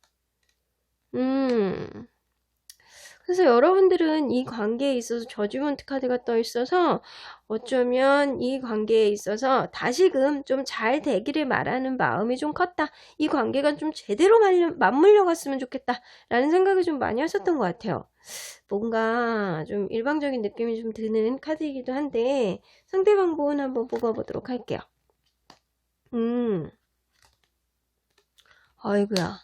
그래서 여러분들은 이 관계에 있어서 저지먼트 카드가 떠 있어서 어쩌면 이 관계에 있어서 다시금 좀 잘 되기를 바라는 마음이 좀 컸다. 이 관계가 좀 제대로 맞물려 갔으면 좋겠다 라는 생각을 좀 많이 하셨던 것 같아요. 뭔가 좀 일방적인 느낌이 좀 드는 카드이기도 한데 상대방 분 한번 뽑아보도록 할게요. 아이고야.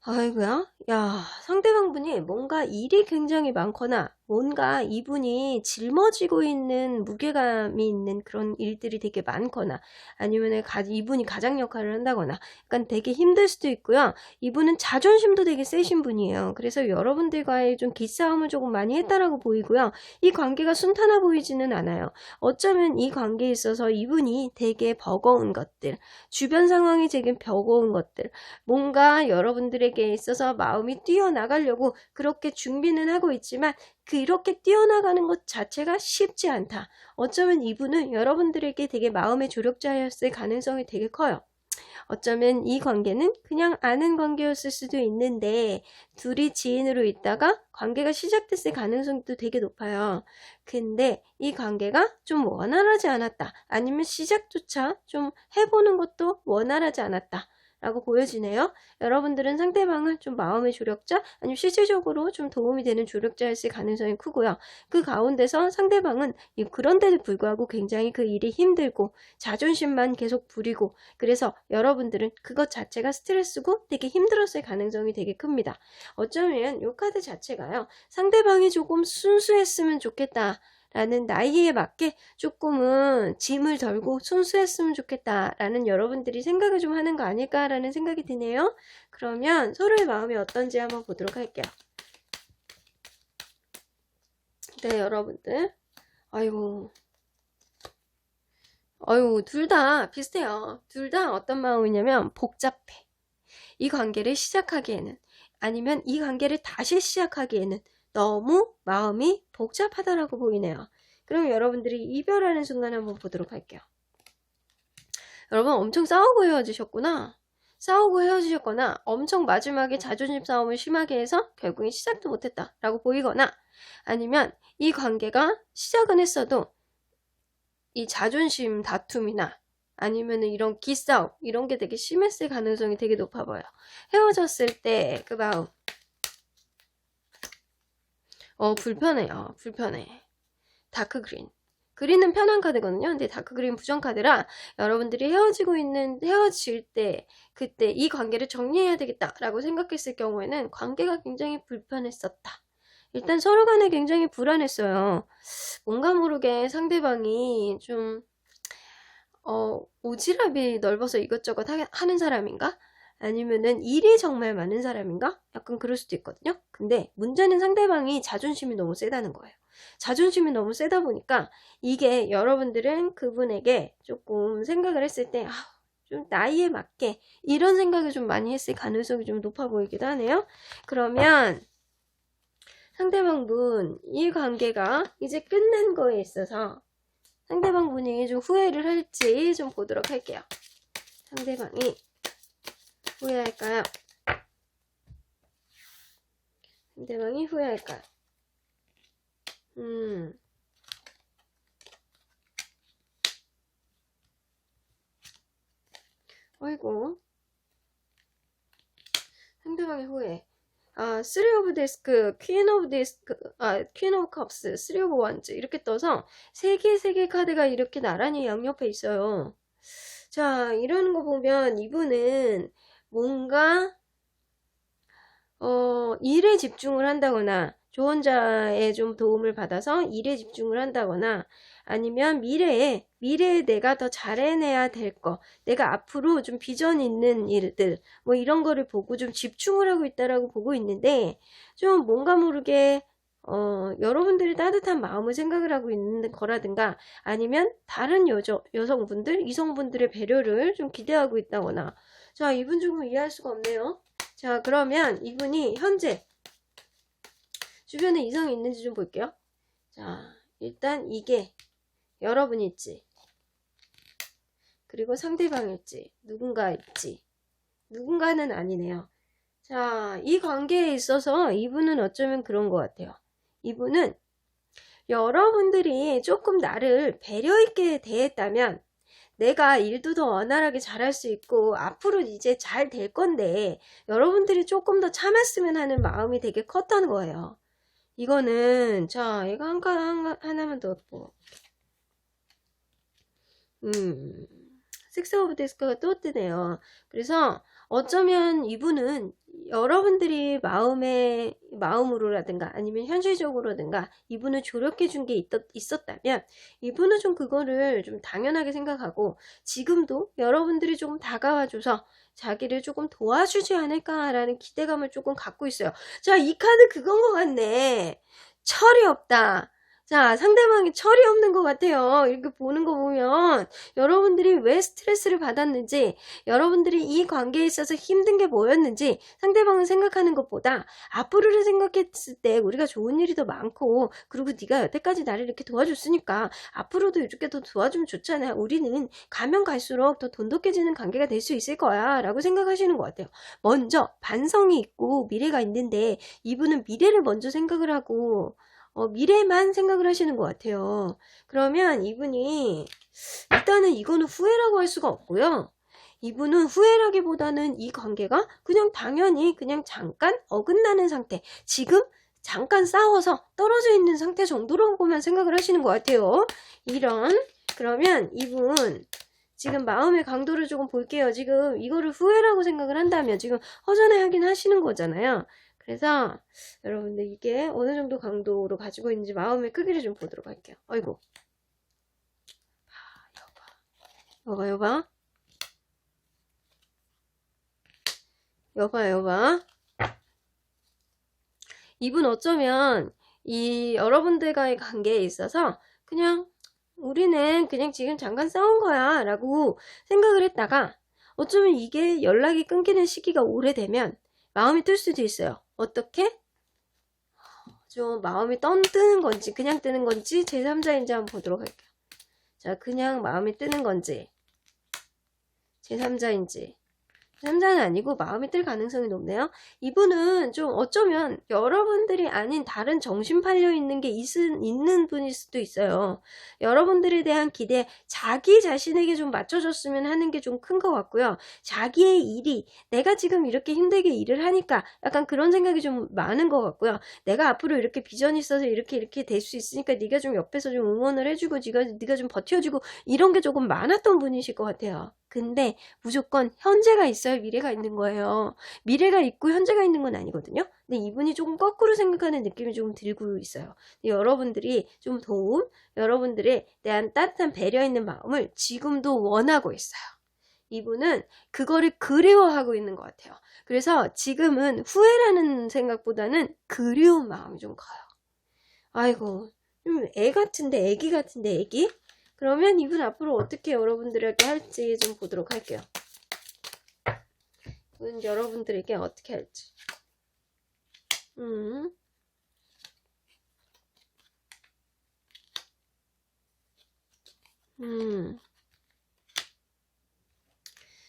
아이고야. 야, 상대방분이 뭔가 일이 굉장히 많거나 뭔가 이분이 짊어지고 있는 무게감이 있는 그런 일들이 되게 많거나 아니면 이분이 가장 역할을 한다거나 약간 되게 힘들 수도 있고요. 이분은 자존심도 되게 세신 분이에요. 그래서 여러분들과의 좀 기싸움을 조금 많이 했다라고 보이고요. 이 관계가 순탄해 보이지는 않아요. 어쩌면 이 관계에 있어서 이분이 되게 버거운 것들, 주변 상황이 되게 버거운 것들, 뭔가 여러분들에게 있어서 마음이 뛰어나가려고 그렇게 준비는 하고 있지만 그렇게 뛰어나가는 것 자체가 쉽지 않다. 어쩌면 이분은 여러분들에게 되게 마음의 조력자였을 가능성이 되게 커요. 어쩌면 이 관계는 그냥 아는 관계였을 수도 있는데 둘이 지인으로 있다가 관계가 시작됐을 가능성도 되게 높아요. 근데 이 관계가 좀 원활하지 않았다. 아니면 시작조차 좀 해보는 것도 원활하지 않았다. 라고 보여지네요. 여러분들은 상대방을 좀 마음의 조력자 아니면 실질적으로 좀 도움이 되는 조력자였을 가능성이 크고요. 그 가운데서 상대방은 그런데도 불구하고 굉장히 그 일이 힘들고 자존심만 계속 부리고 그래서 여러분들은 그것 자체가 스트레스고 되게 힘들었을 가능성이 되게 큽니다. 어쩌면 이 카드 자체가요. 상대방이 조금 순수했으면 좋겠다. 라는 나이에 맞게 조금은 짐을 덜고 순수했으면 좋겠다라는 여러분들이 생각을 좀 하는 거 아닐까라는 생각이 드네요. 그러면 서로의 마음이 어떤지 한번 보도록 할게요. 네, 여러분들. 아이고, 둘 다 비슷해요. 둘 다 어떤 마음이냐면 복잡해. 이 관계를 시작하기에는 아니면 이 관계를 다시 시작하기에는 너무 마음이 복잡하다라고 보이네요. 그럼 여러분들이 이별하는 순간 한번 보도록 할게요. 여러분 엄청 싸우고 헤어지셨구나. 싸우고 헤어지셨거나 엄청 마지막에 자존심 싸움을 심하게 해서 결국엔 시작도 못했다 라고 보이거나 아니면 이 관계가 시작은 했어도 이 자존심 다툼이나 아니면 이런 기싸움 이런 게 되게 심했을 가능성이 되게 높아 보여요. 헤어졌을 때 그 마음 불편해요. 불편해. 다크 그린. 그린은 편한 카드거든요. 근데 다크 그린 부정 카드라 여러분들이 헤어질 때 그때 이 관계를 정리해야 되겠다라고 생각했을 경우에는 관계가 굉장히 불편했었다. 일단 서로 간에 굉장히 불안했어요. 뭔가 모르게 상대방이 좀 오지랖이 넓어서 이것저것 하는 사람인가? 아니면은 일이 정말 많은 사람인가? 약간 그럴 수도 있거든요. 근데 문제는 상대방이 자존심이 너무 세다는 거예요. 자존심이 너무 세다 보니까 이게 여러분들은 그분에게 조금 생각을 했을 때 좀 나이에 맞게 이런 생각을 좀 많이 했을 가능성이 좀 높아 보이기도 하네요. 그러면 상대방 분 이 관계가 이제 끝난 거에 있어서 상대방 분이 좀 후회를 할지 좀 보도록 할게요. 상대방이 후회할까요? 상대방이 후회할까요? 아이고. 상대방의 후회. 쓰리 오브 데스크, 퀸 오브 데스크, 퀸 오브 컵스, 쓰리 오브 원즈 이렇게 떠서 세 개 카드가 이렇게 나란히 양옆에 있어요. 자, 이러는 거 보면 이분은 뭔가 일에 집중을 한다거나 조언자의 좀 도움을 받아서 일에 집중을 한다거나 아니면 미래에 내가 더 잘해내야 될 거, 내가 앞으로 좀 비전 있는 일들 뭐 이런 거를 보고 좀 집중을 하고 있다라고 보고 있는데 좀 뭔가 모르게 여러분들이 따뜻한 마음을 생각을 하고 있는 거라든가 아니면 다른 여성분들, 이성분들의 배려를 좀 기대하고 있다거나 자, 이분 조금 이해할 수가 없네요. 자, 그러면 이분이 현재 주변에 이성이 있는지 좀 볼게요. 자, 일단 이게 여러분일지 그리고 상대방일지 누군가일지 누군가는 아니네요. 자, 이 관계에 있어서 이분은 어쩌면 그런 것 같아요. 이분은 여러분들이 조금 나를 배려 있게 대했다면 내가 일도 더 원활하게 잘할 수 있고 앞으로 이제 잘 될 건데 여러분들이 조금 더 참았으면 하는 마음이 되게 컸다는 거예요. 이거는 자 이거 하나만 더 뭐. 음, 식스 오브 디스크가 또 뜨네요. 그래서 어쩌면 이분은 여러분들이 마음으로라든가 아니면 현실적으로라든가 이분을 조력해 준 게 있었다면 이분은 좀 그거를 좀 당연하게 생각하고 지금도 여러분들이 조금 다가와줘서 자기를 조금 도와주지 않을까라는 기대감을 조금 갖고 있어요. 자, 이 카드 그건 것 같네. 철이 없다. 자, 상대방이 철이 없는 것 같아요. 이렇게 보는 거 보면 여러분들이 왜 스트레스를 받았는지, 여러분들이 이 관계에 있어서 힘든 게 뭐였는지 상대방을 생각하는 것보다 앞으로를 생각했을 때 우리가 좋은 일이 더 많고, 그리고 네가 여태까지 나를 이렇게 도와줬으니까 앞으로도 이렇게 더 도와주면 좋잖아. 우리는 가면 갈수록 더 돈독해지는 관계가 될 수 있을 거야 라고 생각하시는 것 같아요. 먼저 반성이 있고 미래가 있는데 이분은 미래를 먼저 생각을 하고 미래만 생각을 하시는 것 같아요. 그러면 이분이 일단은 이거는 후회라고 할 수가 없고요. 이분은 후회라기보다는 이 관계가 그냥 당연히 그냥 잠깐 어긋나는 상태, 지금 잠깐 싸워서 떨어져 있는 상태 정도로만 생각을 하시는 것 같아요. 그러면 이분 지금 마음의 강도를 조금 볼게요. 지금 이거를 후회라고 생각을 한다면 지금 허전해 하긴 하시는 거잖아요. 그래서 여러분들 이게 어느 정도 강도로 가지고 있는지 마음의 크기를 좀 보도록 할게요. 아이고. 여봐. 이분 어쩌면 이 여러분들과의 관계에 있어서 그냥 우리는 그냥 지금 잠깐 싸운 거야 라고 생각을 했다가 어쩌면 이게 연락이 끊기는 시기가 오래되면 마음이 뜰 수도 있어요. 어떻게? 좀 마음이 뜨는 건지 그냥 뜨는 건지 제3자인지 한번 보도록 할게요. 자, 그냥 마음이 뜨는 건지 제3자인지 제3자는 아니고 마음이 뜰 가능성이 높네요. 이분은 좀 어쩌면 여러분들이 아닌 다른 정신 팔려 있는 게 있는 분일 수도 있어요. 여러분들에 대한 기대, 자기 자신에게 좀 맞춰줬으면 하는 게 좀 큰 것 같고요. 자기의 일이 내가 지금 이렇게 힘들게 일을 하니까 약간 그런 생각이 좀 많은 것 같고요. 내가 앞으로 이렇게 비전이 있어서 이렇게 될 수 있으니까 네가 좀 옆에서 좀 응원을 해주고 네가 좀 버텨주고 이런 게 조금 많았던 분이실 것 같아요. 근데 무조건 현재가 있어야 미래가 있는 거예요. 미래가 있고 현재가 있는 건 아니거든요. 근데 이분이 조금 거꾸로 생각하는 느낌이 조금 들고 있어요. 여러분들이 좀 여러분들에 대한 따뜻한 배려 있는 마음을 지금도 원하고 있어요. 이분은 그거를 그리워하고 있는 것 같아요. 그래서 지금은 후회라는 생각보다는 그리운 마음이 좀 커요. 아이고, 좀 애기 같은데 애기? 그러면 이분 앞으로 어떻게 여러분들에게 할지 좀 보도록 할게요. 이분 여러분들에게 어떻게 할지.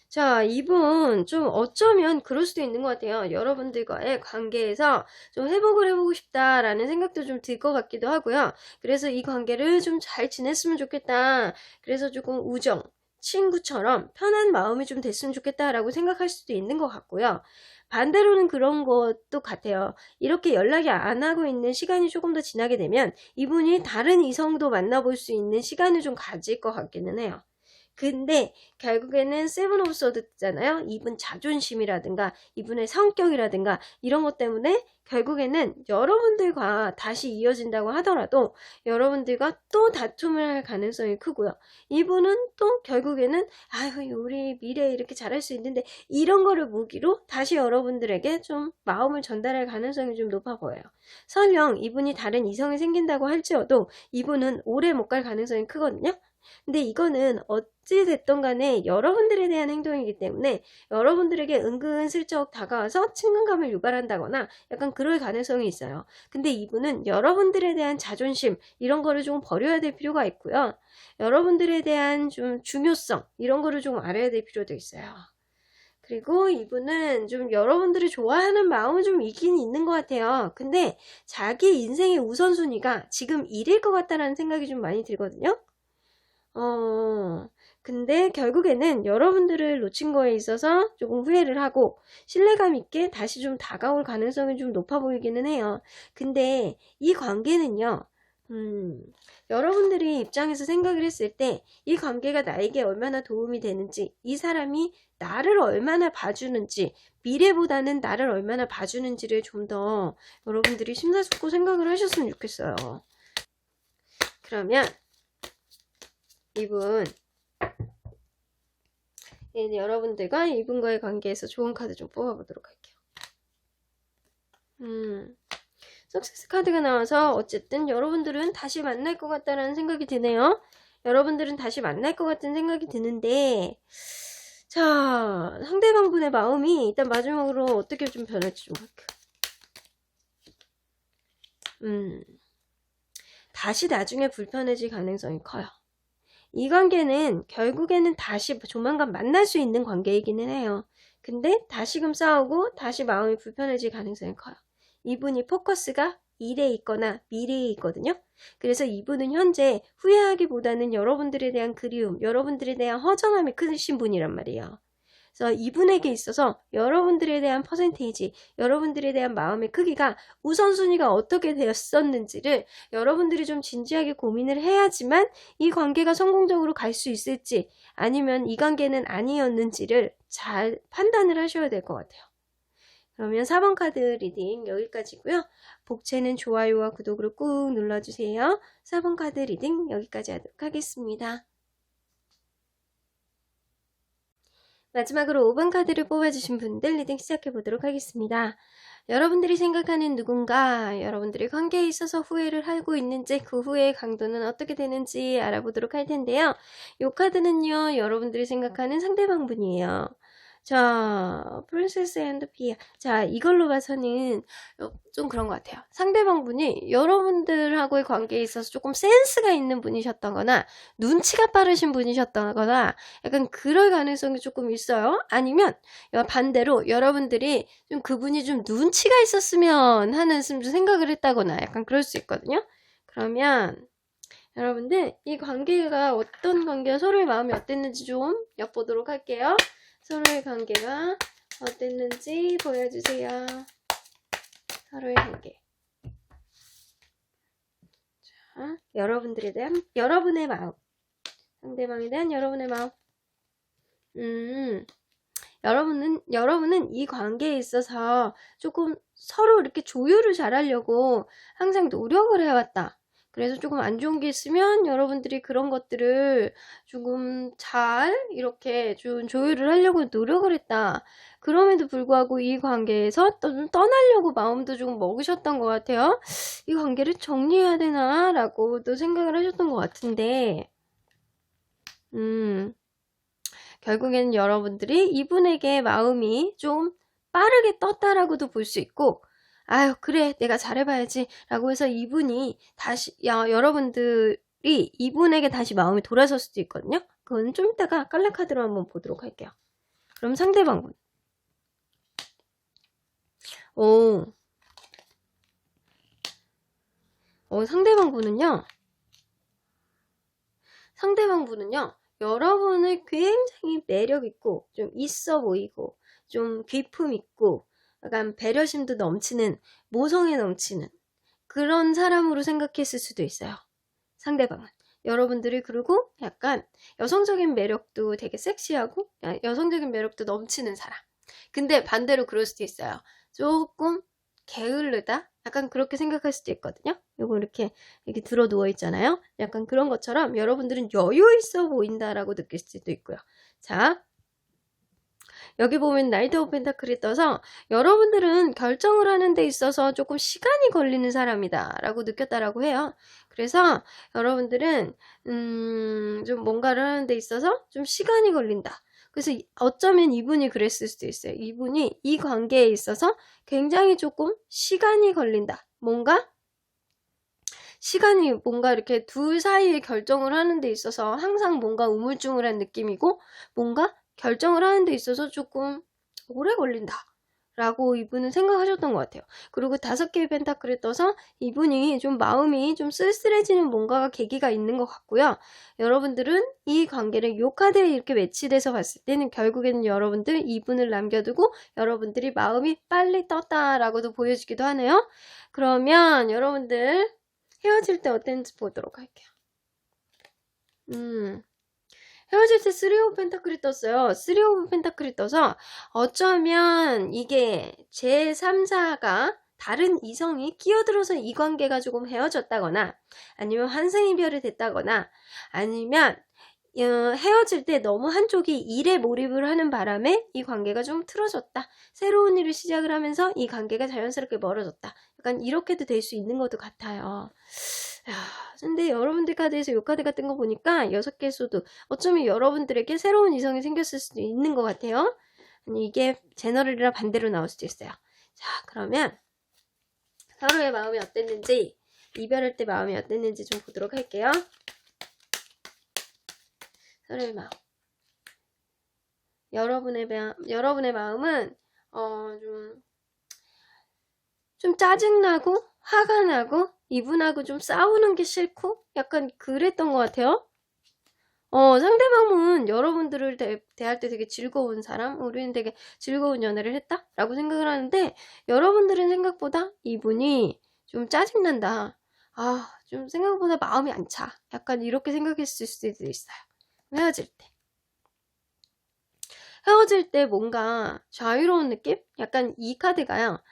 자, 이분 좀 어쩌면 그럴 수도 있는 것 같아요. 여러분들과의 관계에서 좀 회복을 해보고 싶다라는 생각도 좀 들 것 같기도 하고요. 그래서 이 관계를 좀 잘 지냈으면 좋겠다. 그래서 조금 우정, 친구처럼 편한 마음이 좀 됐으면 좋겠다라고 생각할 수도 있는 것 같고요. 반대로는 그런 것도 같아요. 이렇게 연락이 안 하고 있는 시간이 조금 더 지나게 되면 이분이 다른 이성도 만나볼 수 있는 시간을 좀 가질 것 같기는 해요. 근데 결국에는 세븐 오브 소드잖아요. 이분 자존심이라든가 이분의 성격이라든가 이런 것 때문에 결국에는 여러분들과 다시 이어진다고 하더라도 여러분들과 또 다툼을 할 가능성이 크고요. 이분은 또 결국에는 아유 우리 미래에 이렇게 잘할 수 있는데 이런 거를 무기로 다시 여러분들에게 좀 마음을 전달할 가능성이 좀 높아 보여요. 설령 이분이 다른 이성이 생긴다고 할지어도 이분은 오래 못 갈 가능성이 크거든요. 근데 이거는 어찌 됐던 간에 여러분들에 대한 행동이기 때문에 여러분들에게 은근슬쩍 다가와서 친근감을 유발한다거나 약간 그럴 가능성이 있어요. 근데 이분은 여러분들에 대한 자존심 이런 거를 좀 버려야 될 필요가 있고요. 여러분들에 대한 좀 중요성 이런 거를 좀 알아야 될 필요도 있어요. 그리고 이분은 좀 여러분들이 좋아하는 마음은 좀 있긴 있는 것 같아요. 근데 자기 인생의 우선순위가 지금 일일 것 같다는 생각이 좀 많이 들거든요. 근데 결국에는 여러분들을 놓친 거에 있어서 조금 후회를 하고 신뢰감 있게 다시 좀 다가올 가능성이 좀 높아 보이기는 해요. 근데 이 관계는요, 여러분들이 입장에서 생각을 했을 때 이 관계가 나에게 얼마나 도움이 되는지, 이 사람이 나를 얼마나 봐주는지, 미래보다는 나를 얼마나 봐주는지를 좀 더 여러분들이 심사숙고 생각을 하셨으면 좋겠어요. 그러면 이분, 여러분들과 이분과의 관계에서 좋은 카드 좀 뽑아보도록 할게요. 석세스 카드가 나와서 어쨌든 여러분들은 다시 만날 것 같다라는 생각이 드네요. 여러분들은 다시 만날 것 같은 생각이 드는데, 자, 상대방분의 마음이 일단 마지막으로 어떻게 좀 변할지 좀 볼게요. 다시 나중에 불편해질 가능성이 커요. 이 관계는 결국에는 다시 조만간 만날 수 있는 관계이기는 해요. 근데 다시금 싸우고 다시 마음이 불편해질 가능성이 커요. 이분이 포커스가 일에 있거나 미래에 있거든요. 그래서 이분은 현재 후회하기보다는 여러분들에 대한 그리움, 여러분들에 대한 허전함이 크신 분이란 말이에요. 그래서 이분에게 있어서 여러분들에 대한 퍼센테이지, 여러분들에 대한 마음의 크기가 우선순위가 어떻게 되었었는지를 여러분들이 좀 진지하게 고민을 해야지만 이 관계가 성공적으로 갈 수 있을지, 아니면 이 관계는 아니었는지를 잘 판단을 하셔야 될 것 같아요. 그러면 4번 카드 리딩 여기까지고요. 복채는 좋아요와 구독을 꾹 눌러주세요. 4번 카드 리딩 여기까지 하도록 하겠습니다. 마지막으로 5번 카드를 뽑아주신 분들 리딩 시작해 보도록 하겠습니다. 여러분들이 생각하는 누군가, 여러분들이 관계에 있어서 후회를 하고 있는지, 그 후회의 강도는 어떻게 되는지 알아보도록 할 텐데요. 이 카드는요, 여러분들이 생각하는 상대방 분이에요. 자, 프린세스 앤드 피아. 자, 이걸로 봐서는 좀 그런 것 같아요. 상대방 분이 여러분들하고의 관계에 있어서 조금 센스가 있는 분이셨다거나 눈치가 빠르신 분이셨다거나 약간 그럴 가능성이 조금 있어요. 아니면 반대로 여러분들이 좀 그분이 좀 눈치가 있었으면 하는 좀 생각을 했다거나 약간 그럴 수 있거든요. 그러면 여러분들 이 관계가 어떤 관계가 서로의 마음이 어땠는지 좀 엿보도록 할게요. 서로의 관계가 어땠는지 보여주세요. 서로의 관계. 자, 여러분들에 대한 여러분의 마음. 상대방에 대한 여러분의 마음. 여러분은 이 관계에 있어서 조금 서로 이렇게 조율을 잘하려고 항상 노력을 해왔다. 그래서 조금 안 좋은 게 있으면 여러분들이 그런 것들을 조금 잘 이렇게 좀 조율을 하려고 노력을 했다. 그럼에도 불구하고 이 관계에서 좀 떠나려고 마음도 조금 먹으셨던 것 같아요. 이 관계를 정리해야 되나? 라고도 생각을 하셨던 것 같은데, 결국에는 여러분들이 이분에게 마음이 좀 빠르게 떴다라고도 볼 수 있고, 아유 그래 내가 잘해봐야지 라고 해서 이분이 다시 여러분들이 이분에게 다시 마음이 돌아설 수도 있거든요. 그건 좀 이따가 깔라카드로 한번 보도록 할게요. 그럼 상대방분. 상대방분은요 여러분을 굉장히 매력있고 좀 있어 보이고 좀 귀품 있고 약간 배려심도 넘치는, 모성에 넘치는 그런 사람으로 생각했을 수도 있어요. 상대방은. 여러분들이 그리고 약간 여성적인 매력도 되게 섹시하고 여성적인 매력도 넘치는 사람. 근데 반대로 그럴 수도 있어요. 조금 게을르다? 약간 그렇게 생각할 수도 있거든요. 요거 이렇게 들어 누워 있잖아요. 약간 그런 것처럼 여러분들은 여유 있어 보인다라고 느낄 수도 있고요. 자, 여기 보면 나이트 오브 펜타클이 떠서 여러분들은 결정을 하는 데 있어서 조금 시간이 걸리는 사람이다 라고 느꼈다라고 해요. 그래서 여러분들은 좀 뭔가를 하는 데 있어서 좀 시간이 걸린다. 그래서 어쩌면 이분이 그랬을 수도 있어요. 이분이 이 관계에 있어서 굉장히 조금 시간이 걸린다. 시간이 뭔가 이렇게 둘 사이에 결정을 하는 데 있어서 항상 뭔가 우물쭈물한 느낌이고 뭔가 결정을 하는 데 있어서 조금 오래 걸린다 라고 이분은 생각하셨던 것 같아요. 그리고 5개의 펜타클을 떠서 이분이 좀 마음이 좀 쓸쓸해지는 뭔가가 계기가 있는 것 같고요. 여러분들은 이 관계를 요 카드에 이렇게 매치돼서 봤을 때는 결국에는 여러분들 이분을 남겨두고 여러분들이 마음이 빨리 떴다라고도 보여주기도 하네요. 그러면 여러분들 헤어질 때 어땠는지 보도록 할게요. 헤어질 때 3 오브 펜타클이 떴어요. 3 오브 펜타클이 떠서 어쩌면 이게 제3자가 다른 이성이 끼어들어서 이 관계가 조금 헤어졌다거나 아니면 환승이별이 됐다거나 아니면 헤어질 때 너무 한쪽이 일에 몰입을 하는 바람에 이 관계가 좀 틀어졌다. 새로운 일을 시작을 하면서 이 관계가 자연스럽게 멀어졌다. 약간 이렇게도 될 수 있는 것도 같아요. 근데 여러분들 카드에서 이 카드가 뜬 거 보니까 6개 수도 어쩌면 여러분들에게 새로운 이성이 생겼을 수도 있는 것 같아요. 아니 이게 제너럴이라 반대로 나올 수도 있어요. 자 그러면 서로의 마음이 어땠는지 이별할 때 마음이 어땠는지 좀 보도록 할게요. 서로의 마음. 여러분의 마음은 좀 짜증나고 화가 나고 이분하고 좀 싸우는 게 싫고 약간 그랬던 것 같아요. 상대방은 여러분들을 대할 때 되게 즐거운 사람, 우리는 되게 즐거운 연애를 했다 라고 생각을 하는데 여러분들은 생각보다 이분이 좀 짜증난다, 좀 생각보다 마음이 안 차, 약간 이렇게 생각했을 수도 있어요. 헤어질 때 뭔가 자유로운 느낌? 약간 이 카드가요,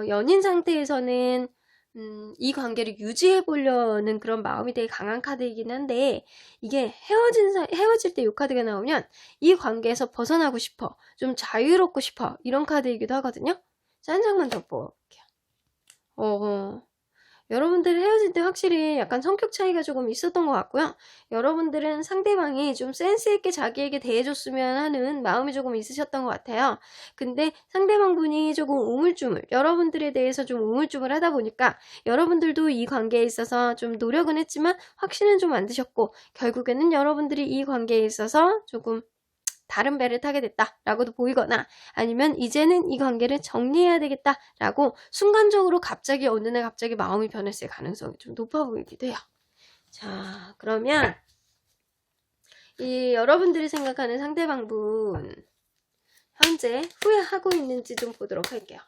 연인 상태에서는 이 관계를 유지해 보려는 그런 마음이 되게 강한 카드이긴 한데 이게 헤어질 때 이 카드가 나오면 이 관계에서 벗어나고 싶어, 좀 자유롭고 싶어, 이런 카드이기도 하거든요. 자, 한 장만 더 볼게요. 여러분들 헤어질 때 확실히 약간 성격 차이가 조금 있었던 것 같고요. 여러분들은 상대방이 좀 센스있게 자기에게 대해줬으면 하는 마음이 조금 있으셨던 것 같아요. 근데 상대방분이 조금 우물쭈물, 여러분들에 대해서 좀 우물쭈물 하다 보니까 여러분들도 이 관계에 있어서 좀 노력은 했지만 확신은 좀 안 드셨고 결국에는 여러분들이 이 관계에 있어서 조금 다른 배를 타게 됐다라고도 보이거나 아니면 이제는 이 관계를 정리해야 되겠다라고 순간적으로 갑자기 어느 날 갑자기 마음이 변했을 가능성이 좀 높아 보이기도 해요. 자, 그러면 이 여러분들이 생각하는 상대방분 현재 후회하고 있는지 좀 보도록 할게요.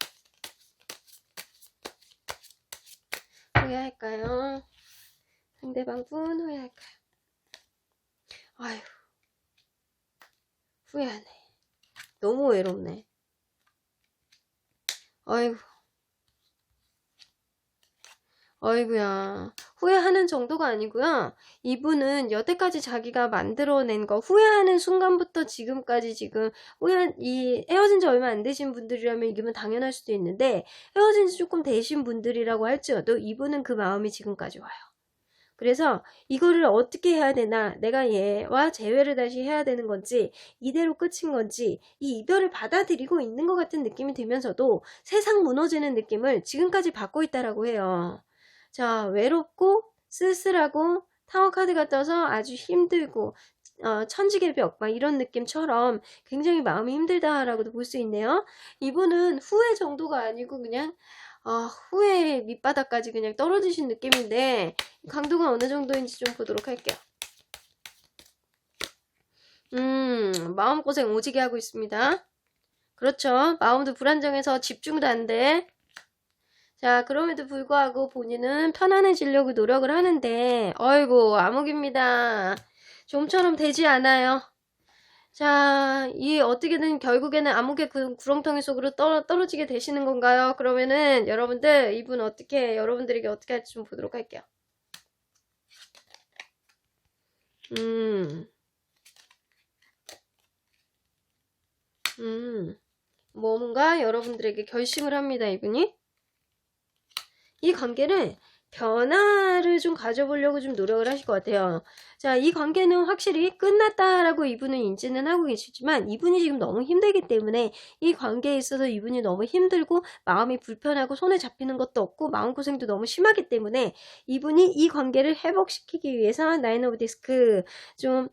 후회할까요? 상대방분 후회할까요? 아휴, 후회하네. 너무 외롭네. 어이구야. 후회하는 정도가 아니고요. 이분은 여태까지 자기가 만들어낸 거, 후회하는 순간부터 지금까지 지금 헤어진 지 얼마 안 되신 분들이라면 이기면 당연할 수도 있는데 헤어진 지 조금 되신 분들이라고 할지라도 이분은 그 마음이 지금까지 와요. 그래서 이거를 어떻게 해야 되나, 내가 얘와 재회를 다시 해야 되는 건지 이대로 끝인 건지 이 이별을 받아들이고 있는 것 같은 느낌이 들면서도 세상 무너지는 느낌을 지금까지 받고 있다라고 해요. 자, 외롭고 쓸쓸하고 타워 카드가 떠서 아주 힘들고 천직의 벽 막 이런 느낌처럼 굉장히 마음이 힘들다라고도 볼 수 있네요. 이분은 후회 정도가 아니고 그냥 후회 밑바닥까지 그냥 떨어지신 느낌인데 강도가 어느 정도인지 좀 보도록 할게요. 마음고생 오지게 하고 있습니다. 그렇죠. 마음도 불안정해서 집중도 안 돼. 자, 그럼에도 불구하고 본인은 편안해지려고 노력을 하는데 어이구 암흑입니다. 좀처럼 되지 않아요. 자, 이 어떻게든 결국에는 암흑의 구렁텅이 속으로 떨어지게 되시는 건가요? 그러면은 여러분들 이분 여러분들에게 어떻게 할지 좀 보도록 할게요. 뭔가 여러분들에게 결심을 합니다, 이분이. 이 관계를 변화를 좀 가져보려고 좀 노력을 하실 것 같아요. 자, 이 관계는 확실히 끝났다라고 이분은 인지는 하고 계시지만 이분이 지금 너무 힘들기 때문에 이 관계에 있어서 이분이 너무 힘들고 마음이 불편하고 손에 잡히는 것도 없고 마음고생도 너무 심하기 때문에 이분이 이 관계를 회복시키기 위해서 나인 오브 디스크 좀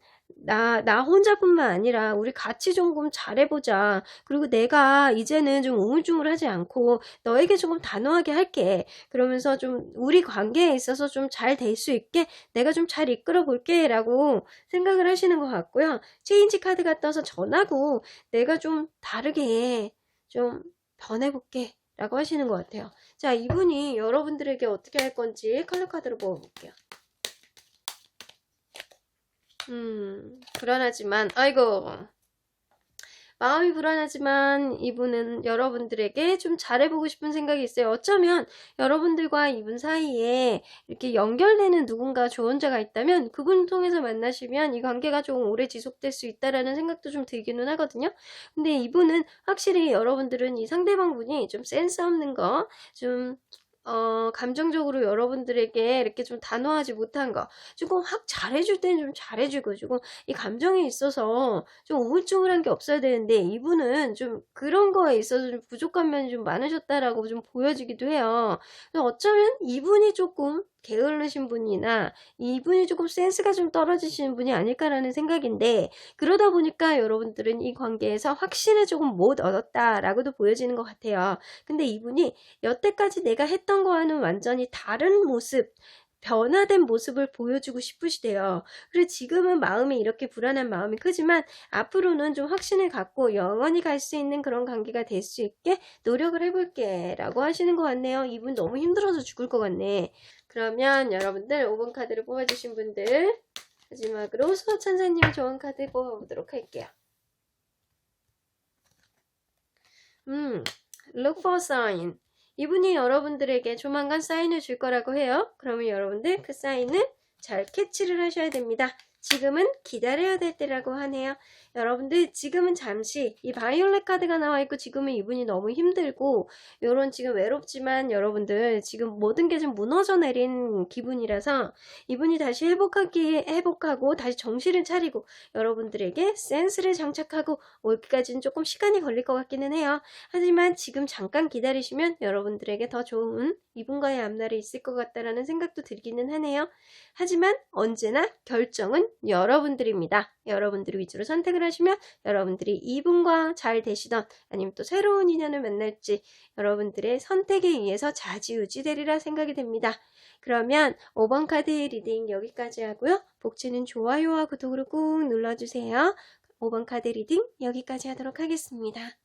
나 혼자뿐만 아니라 우리 같이 조금 잘해보자. 그리고 내가 이제는 좀 우물쭈물하지 않고 너에게 조금 단호하게 할게. 그러면서 좀 우리 관계에 있어서 좀 잘 될 수 있게 내가 좀 잘 이끌어 볼게 라고 생각을 하시는 것 같고요. 체인지 카드가 떠서 전하고 내가 좀 다르게 좀 변해볼게. 라고 하시는 것 같아요. 자, 이분이 여러분들에게 어떻게 할 건지 컬러 카드로 뽑아볼게요. 불안하지만, 아이고. 마음이 불안하지만 이분은 여러분들에게 좀 잘해보고 싶은 생각이 있어요. 어쩌면 여러분들과 이분 사이에 이렇게 연결되는 누군가 조언자가 있다면 그분 통해서 만나시면 이 관계가 좀 오래 지속될 수 있다라는 생각도 좀 들기는 하거든요. 근데 이분은 확실히 여러분들은 이 상대방 분이 좀 센스 없는 거, 좀 감정적으로 여러분들에게 이렇게 좀 단호하지 못한 거, 조금 확 잘해줄 때는 좀 잘해주고, 조금 이 감정에 있어서 좀 우물쭈물한 게 없어야 되는데, 이분은 좀 그런 거에 있어서 좀 부족한 면이 좀 많으셨다라고 좀 보여지기도 해요. 그래서 어쩌면 이분이 조금 게으르신 분이나 이분이 조금 센스가 좀 떨어지시는 분이 아닐까라는 생각인데, 그러다 보니까 여러분들은 이 관계에서 확신을 조금 못 얻었다라고도 보여지는 것 같아요. 근데 이분이 여태까지 내가 했던 거와는 완전히 다른 모습, 변화된 모습을 보여주고 싶으시대요. 그리고 지금은 마음이 이렇게 불안한 마음이 크지만 앞으로는 좀 확신을 갖고 영원히 갈 수 있는 그런 관계가 될 수 있게 노력을 해볼게 라고 하시는 것 같네요. 이분 너무 힘들어서 죽을 것 같네. 그러면 여러분들 5번 카드를 뽑아주신 분들 마지막으로 수호천사님의 좋은 카드 뽑아보도록 할게요. Look for sign. 이분이 여러분들에게 조만간 사인을 줄 거라고 해요. 그러면 여러분들 그 사인을 잘 캐치를 하셔야 됩니다. 지금은 기다려야 될 때라고 하네요. 여러분들 지금은 잠시 이 바이올렛 카드가 나와 있고 지금은 이분이 너무 힘들고 요런 지금 외롭지만 여러분들 지금 모든 게 좀 무너져 내린 기분이라서 이분이 다시 회복하고 다시 정신을 차리고 여러분들에게 센스를 장착하고 오기까지는 조금 시간이 걸릴 것 같기는 해요. 하지만 지금 잠깐 기다리시면 여러분들에게 더 좋은 이분과의 앞날이 있을 것 같다라는 생각도 들기는 하네요. 하지만 언제나 결정은 여러분들입니다. 여러분들이 위주로 선택을 하시면 여러분들이 이분과 잘 되시던 아니면 또 새로운 인연을 만날지 여러분들의 선택에 의해서 좌지우지 되리라 생각이 됩니다. 그러면 5번 카드의 리딩 여기까지 하고요. 복지는 좋아요와 구독으로 꾹 눌러주세요. 5번 카드 리딩 여기까지 하도록 하겠습니다.